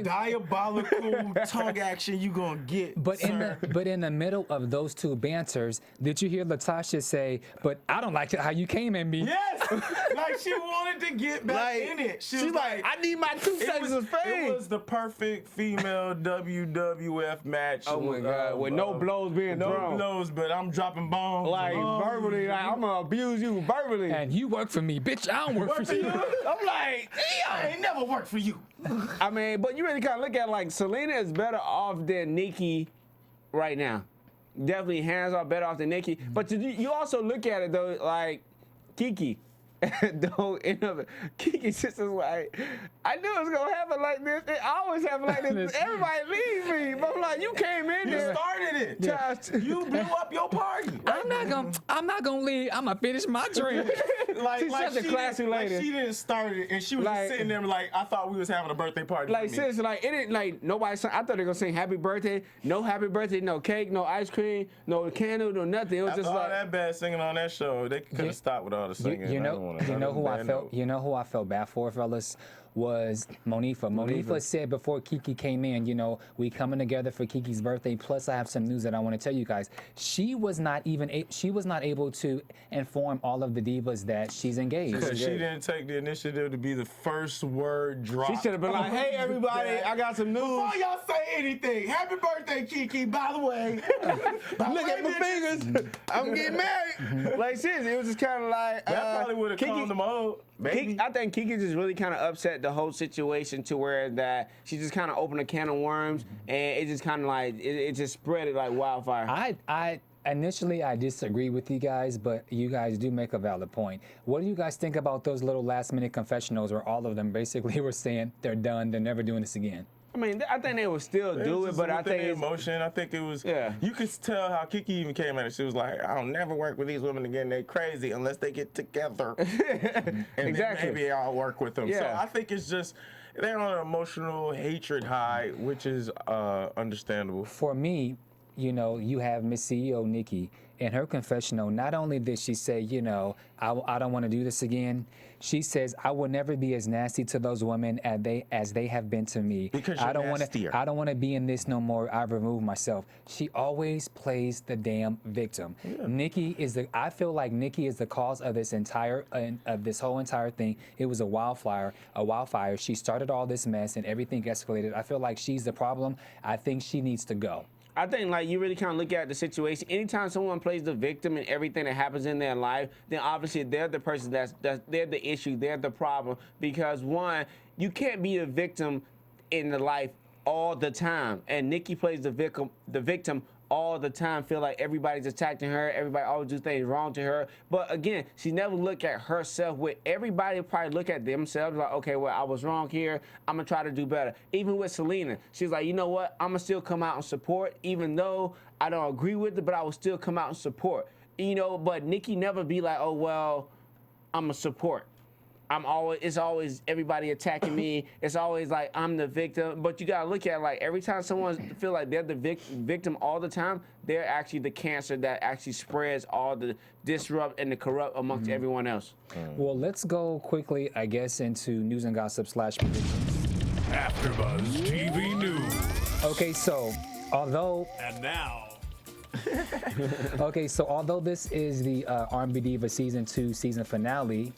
diabolical tongue action you gonna get. But in the middle of those two banters, did you hear Latasha say, "But I don't like how you came at me"? Yes, like she wanted to get back in it. She's like, I need my 2 seconds of fame. It was the perfect female WWF match. Oh my God, with no blows being thrown. No blows, but I'm dropping bombs. Like verbally, like I'm gonna abuse you verbally. And you work for me, bitch. I don't work for you. I'm like, I ain't never worked for you. I mean, but you really kind of look at it like Selena is better off than Nikki right now. Definitely hands are better off than Nikki. But you also look at it though, like Kiki. The whole end of it. Kiki's just like, I knew it was gonna happen like this. It always happen like this. Everybody leaves me. But I'm like, you came in there. You started it. Yeah. You blew up your party. I'm not gonna leave. I'm gonna finish my drink. She's such a classy lady. Like she didn't start it, and she was just sitting there like, I thought we was having a birthday party. Like seriously, like it didn't like nobody. I thought they were gonna sing happy birthday. No happy birthday. No cake. No ice cream. No candle. No nothing. It was just all like that bad singing on that show. They could have stopped with all the singing. You know who I felt bad for, fellas, was Monifah. Monifah said before Kiki came in, you know, we coming together for Kiki's birthday. Plus, I have some news that I want to tell you guys. She was not able to inform all of the divas that she's engaged. Because she didn't take the initiative to be the first word dropped. She should have been like, hey everybody, I got some news. Before y'all say anything, happy birthday, Kiki, by the way. Look at my fingers. I'm getting married. Like seriously, it was just kind of like that probably would have calmed them out. I think Kiki just really kind of upset the whole situation to where that she just kind of opened a can of worms and it just kind of like it just spread it like wildfire. Initially, I disagree with you guys, but you guys do make a valid point. What do you guys think about those little last-minute confessionals where all of them basically were saying they're done, they're never doing this again? I mean, I think they would still do it, but I think it's emotion. I think it was. Yeah. You could tell how Kiki even came at it. She was like, "I'll never work with these women again. They crazy unless they get together." And exactly. Then maybe I'll work with them. Yeah. So I think it's just they're on an emotional hatred high, which is understandable. For me, you know, you have Miss CEO Nikki. In her confessional, not only did she say, you know, I don't want to do this again, she says, I will never be as nasty to those women as they have been to me. Because I don't want to be in this no more. I've removed myself. She always plays the damn victim. Yeah. I feel like Nikki is the cause of this whole entire thing. It was a wildfire. She started all this mess and everything escalated. I feel like she's the problem. I think she needs to go. I think like you really kind of look at the situation. Anytime someone plays the victim in everything that happens in their life, then obviously they're the person they're the issue, they're the problem. Because one, you can't be a victim in the life all the time, and Nikki plays the victim all the time feel like everybody's attacking her, everybody always do things wrong to her. But again, she never look at herself with everybody probably look at themselves like, okay, well, I was wrong here. I'm gonna try to do better. Even with Selena, she's like, you know what? I'm gonna still come out and support, even though I don't agree with it, but I will still come out and support. You know, but Nikki never be like, oh, well, I'm gonna support. It's always everybody attacking me. It's always like I'm the victim. But you gotta look at it like every time someone feel like they're the victim all the time, they're actually the cancer that actually spreads all the disrupt and the corrupt amongst everyone else. Well, let's go quickly, I guess, into news and gossip / predictions. AfterBuzz TV News. Okay, so although And now, although this is the R&B Diva season 2 season finale,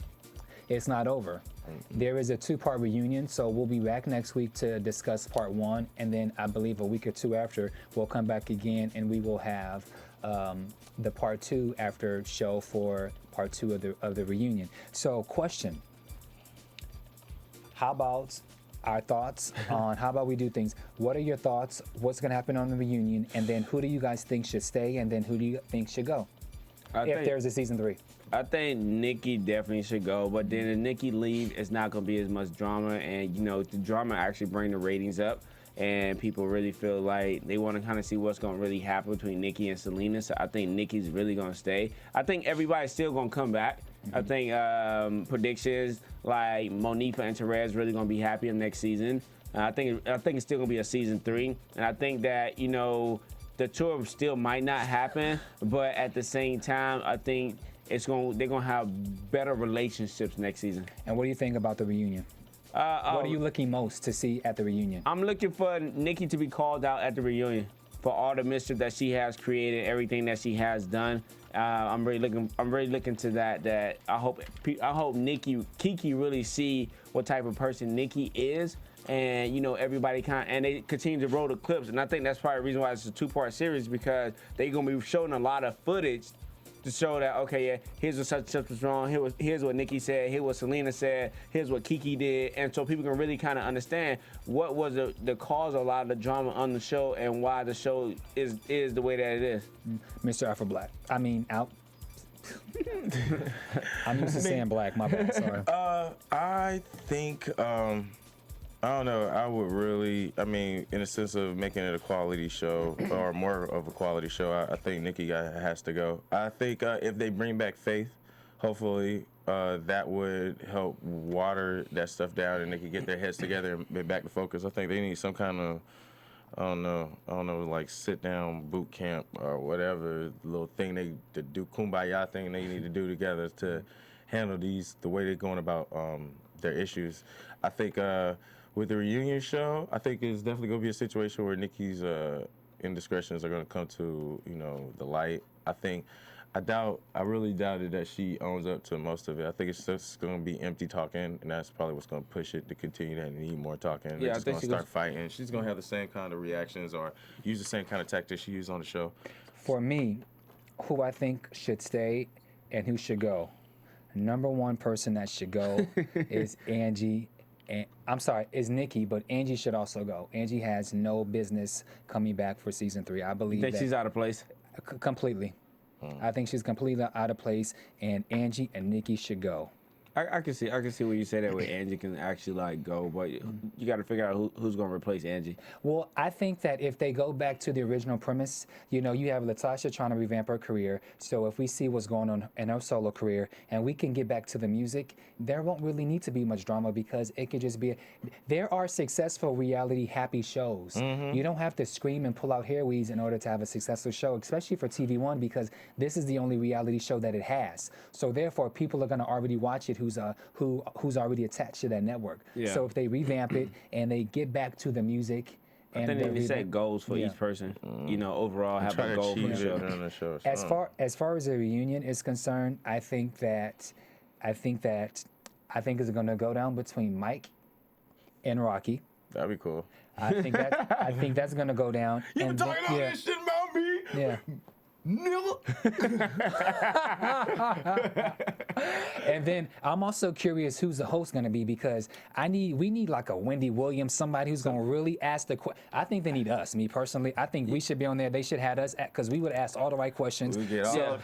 it's not over. There is a 2-part reunion, so we'll be back next week to discuss part 1, and then I believe a week or 2 after, we'll come back again and we will have the part 2 after show for part 2 of the reunion. So, question: how about our thoughts on how about we do things? What are your thoughts? What's gonna happen on the reunion? And then who do you guys think should stay? And then who do you think should go? If there's a season 3. I think Nikki definitely should go, but then if Nikki leave, it's not gonna be as much drama, and you know the drama actually bring the ratings up, and people really feel like they want to kind of see what's gonna really happen between Nikki and Selena. So I think Nikki's really gonna stay. I think everybody's still gonna come back. I think predictions like Monifah and Terez really gonna be happy in next season. I think it's still gonna be a season 3, and I think that the tour still might not happen, but at the same time, I think they're gonna have better relationships next season. And what do you think about the reunion? What are you looking most to see at the reunion? I'm looking for Nikki to be called out at the reunion for all the mischief that she has created, everything that she has done. I'm really looking to that. That I hope Kiki really see what type of person Nikki is, and everybody and they continue to roll the clips. And I think that's probably the reason why it's a 2-part series, because they're gonna be showing a lot of footage to show that, okay, yeah, here's what such was wrong, here's what Nikki said, here's what Selena said, here's what Kiki did, and so people can really kind of understand what was the cause of a lot of the drama on the show and why the show is the way that it is. Mr. Alfred Black. I mean, out. I'm used to saying black, my bad, sorry. I think, I don't know, I would really, in a sense of making it a quality show, or more of a quality show, I think Nikki has to go. I think if they bring back Faith, hopefully that would help water that stuff down and they can get their heads together and be back to focus. I think they need some kind of, I don't know, like sit down boot camp or whatever little thing to do, kumbaya thing they need to do together to handle the way they're going about their issues. I think with the reunion show, I think it's definitely going to be a situation where Nikki's indiscretions are going to come to, the light. I really doubted that she owns up to most of it. I think it's just going to be empty talking, and that's probably what's going to push it to continue to need more talking. Yeah, They're just going to start fighting. She's going to have the same kind of reactions or use the same kind of tactics she used on the show. For me, who I think should stay and who should go, number 1 person that should go is Angie. Is Nikki, but Angie should also go. Angie has no business coming back for season 3. I believe Think she's out of place? Completely. I think she's completely out of place, and Angie and Nikki should go. I can see where you say that where Angie can actually go, but you got to figure out who's going to replace Angie. Well, I think that if they go back to the original premise, you have Latasha trying to revamp her career. So if we see what's going on in her solo career and we can get back to the music, there won't really need to be much drama because it could just be. There are successful reality happy shows. You don't have to scream and pull out hair weaves in order to have a successful show, especially for TVOne, because this is the only reality show that it has. So therefore, people are going to already watch it who's already attached to that network. Yeah. So if they revamp it and they get back to the music, I think they need to set goals for each person. Overall have a goal for the show. As far as the reunion is concerned, I think it's going to go down between Mike and Rocky. That'd be cool. I think that's going to go down. You been talking all this shit about me? Yeah. Nigga. And then I'm also curious who's the host going to be, because we need like a Wendy Williams, somebody who's going to really ask the question. I think they need us. Me personally, I think we should be on there. They should have us because we would ask all the right questions. We get all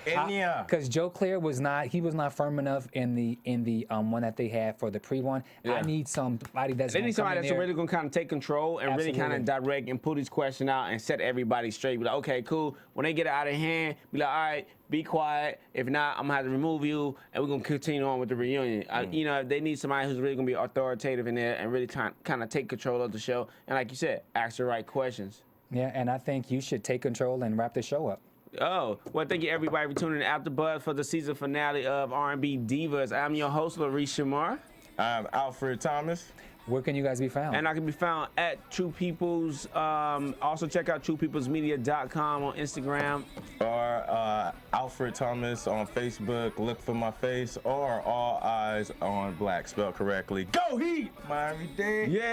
because Joe Claire was not firm enough in the one that they had for the pre-one. I need somebody that's really going to kind of take control and really kind of direct and pull these questions out and set everybody straight. Be like, okay, cool. When they get it out of hand, be like, all right, be quiet. If not, I'm gonna have to remove you, and we're gonna continue on with the reunion. You know, they need somebody who's really gonna be authoritative in there and really kind of take control of the show. And like you said, ask the right questions. Yeah, and I think you should take control and wrap the show up. Oh, well, thank you everybody for tuning in to AfterBuzz for the season finale of R&B Divas. I'm your host, Larice Shamar. I'm Alfred Thomas. Where can you guys be found? And I can be found at True Peoples. Also check out TruePeoplesMedia.com on Instagram. Or Alfred Thomas on Facebook. Look for my face. Or All Eyes on Black, spelled correctly. Go Heat! Miami Dade. Yeah!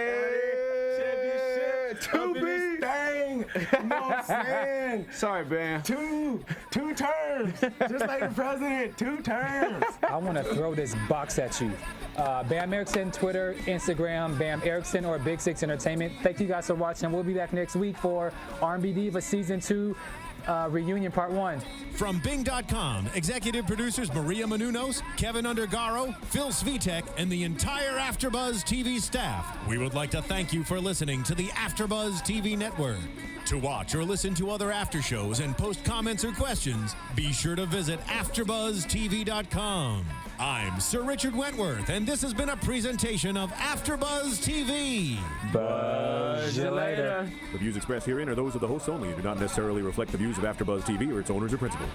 Two B thing. You know what I'm saying? Sorry, Bamm. Two terms. Just like the president. 2 terms. I want to throw this box at you. Bamm Ericsen, Twitter, Instagram, Bamm Ericsen or Big Six Entertainment. Thank you guys for watching. We'll be back next week for R&B Diva Season 2 Reunion Part 1. From Bing.com, executive producers Maria Menounos, Kevin Undergaro, Phil Svitek, and the entire AfterBuzz TV staff, we would like to thank you for listening to the AfterBuzz TV network. To watch or listen to other after shows and post comments or questions, be sure to visit AfterBuzzTV.com. I'm Sir Richard Wentworth, and this has been a presentation of AfterBuzz TV. Buzz you later. The views expressed herein are those of the hosts only and do not necessarily reflect the views of AfterBuzz TV or its owners or principals.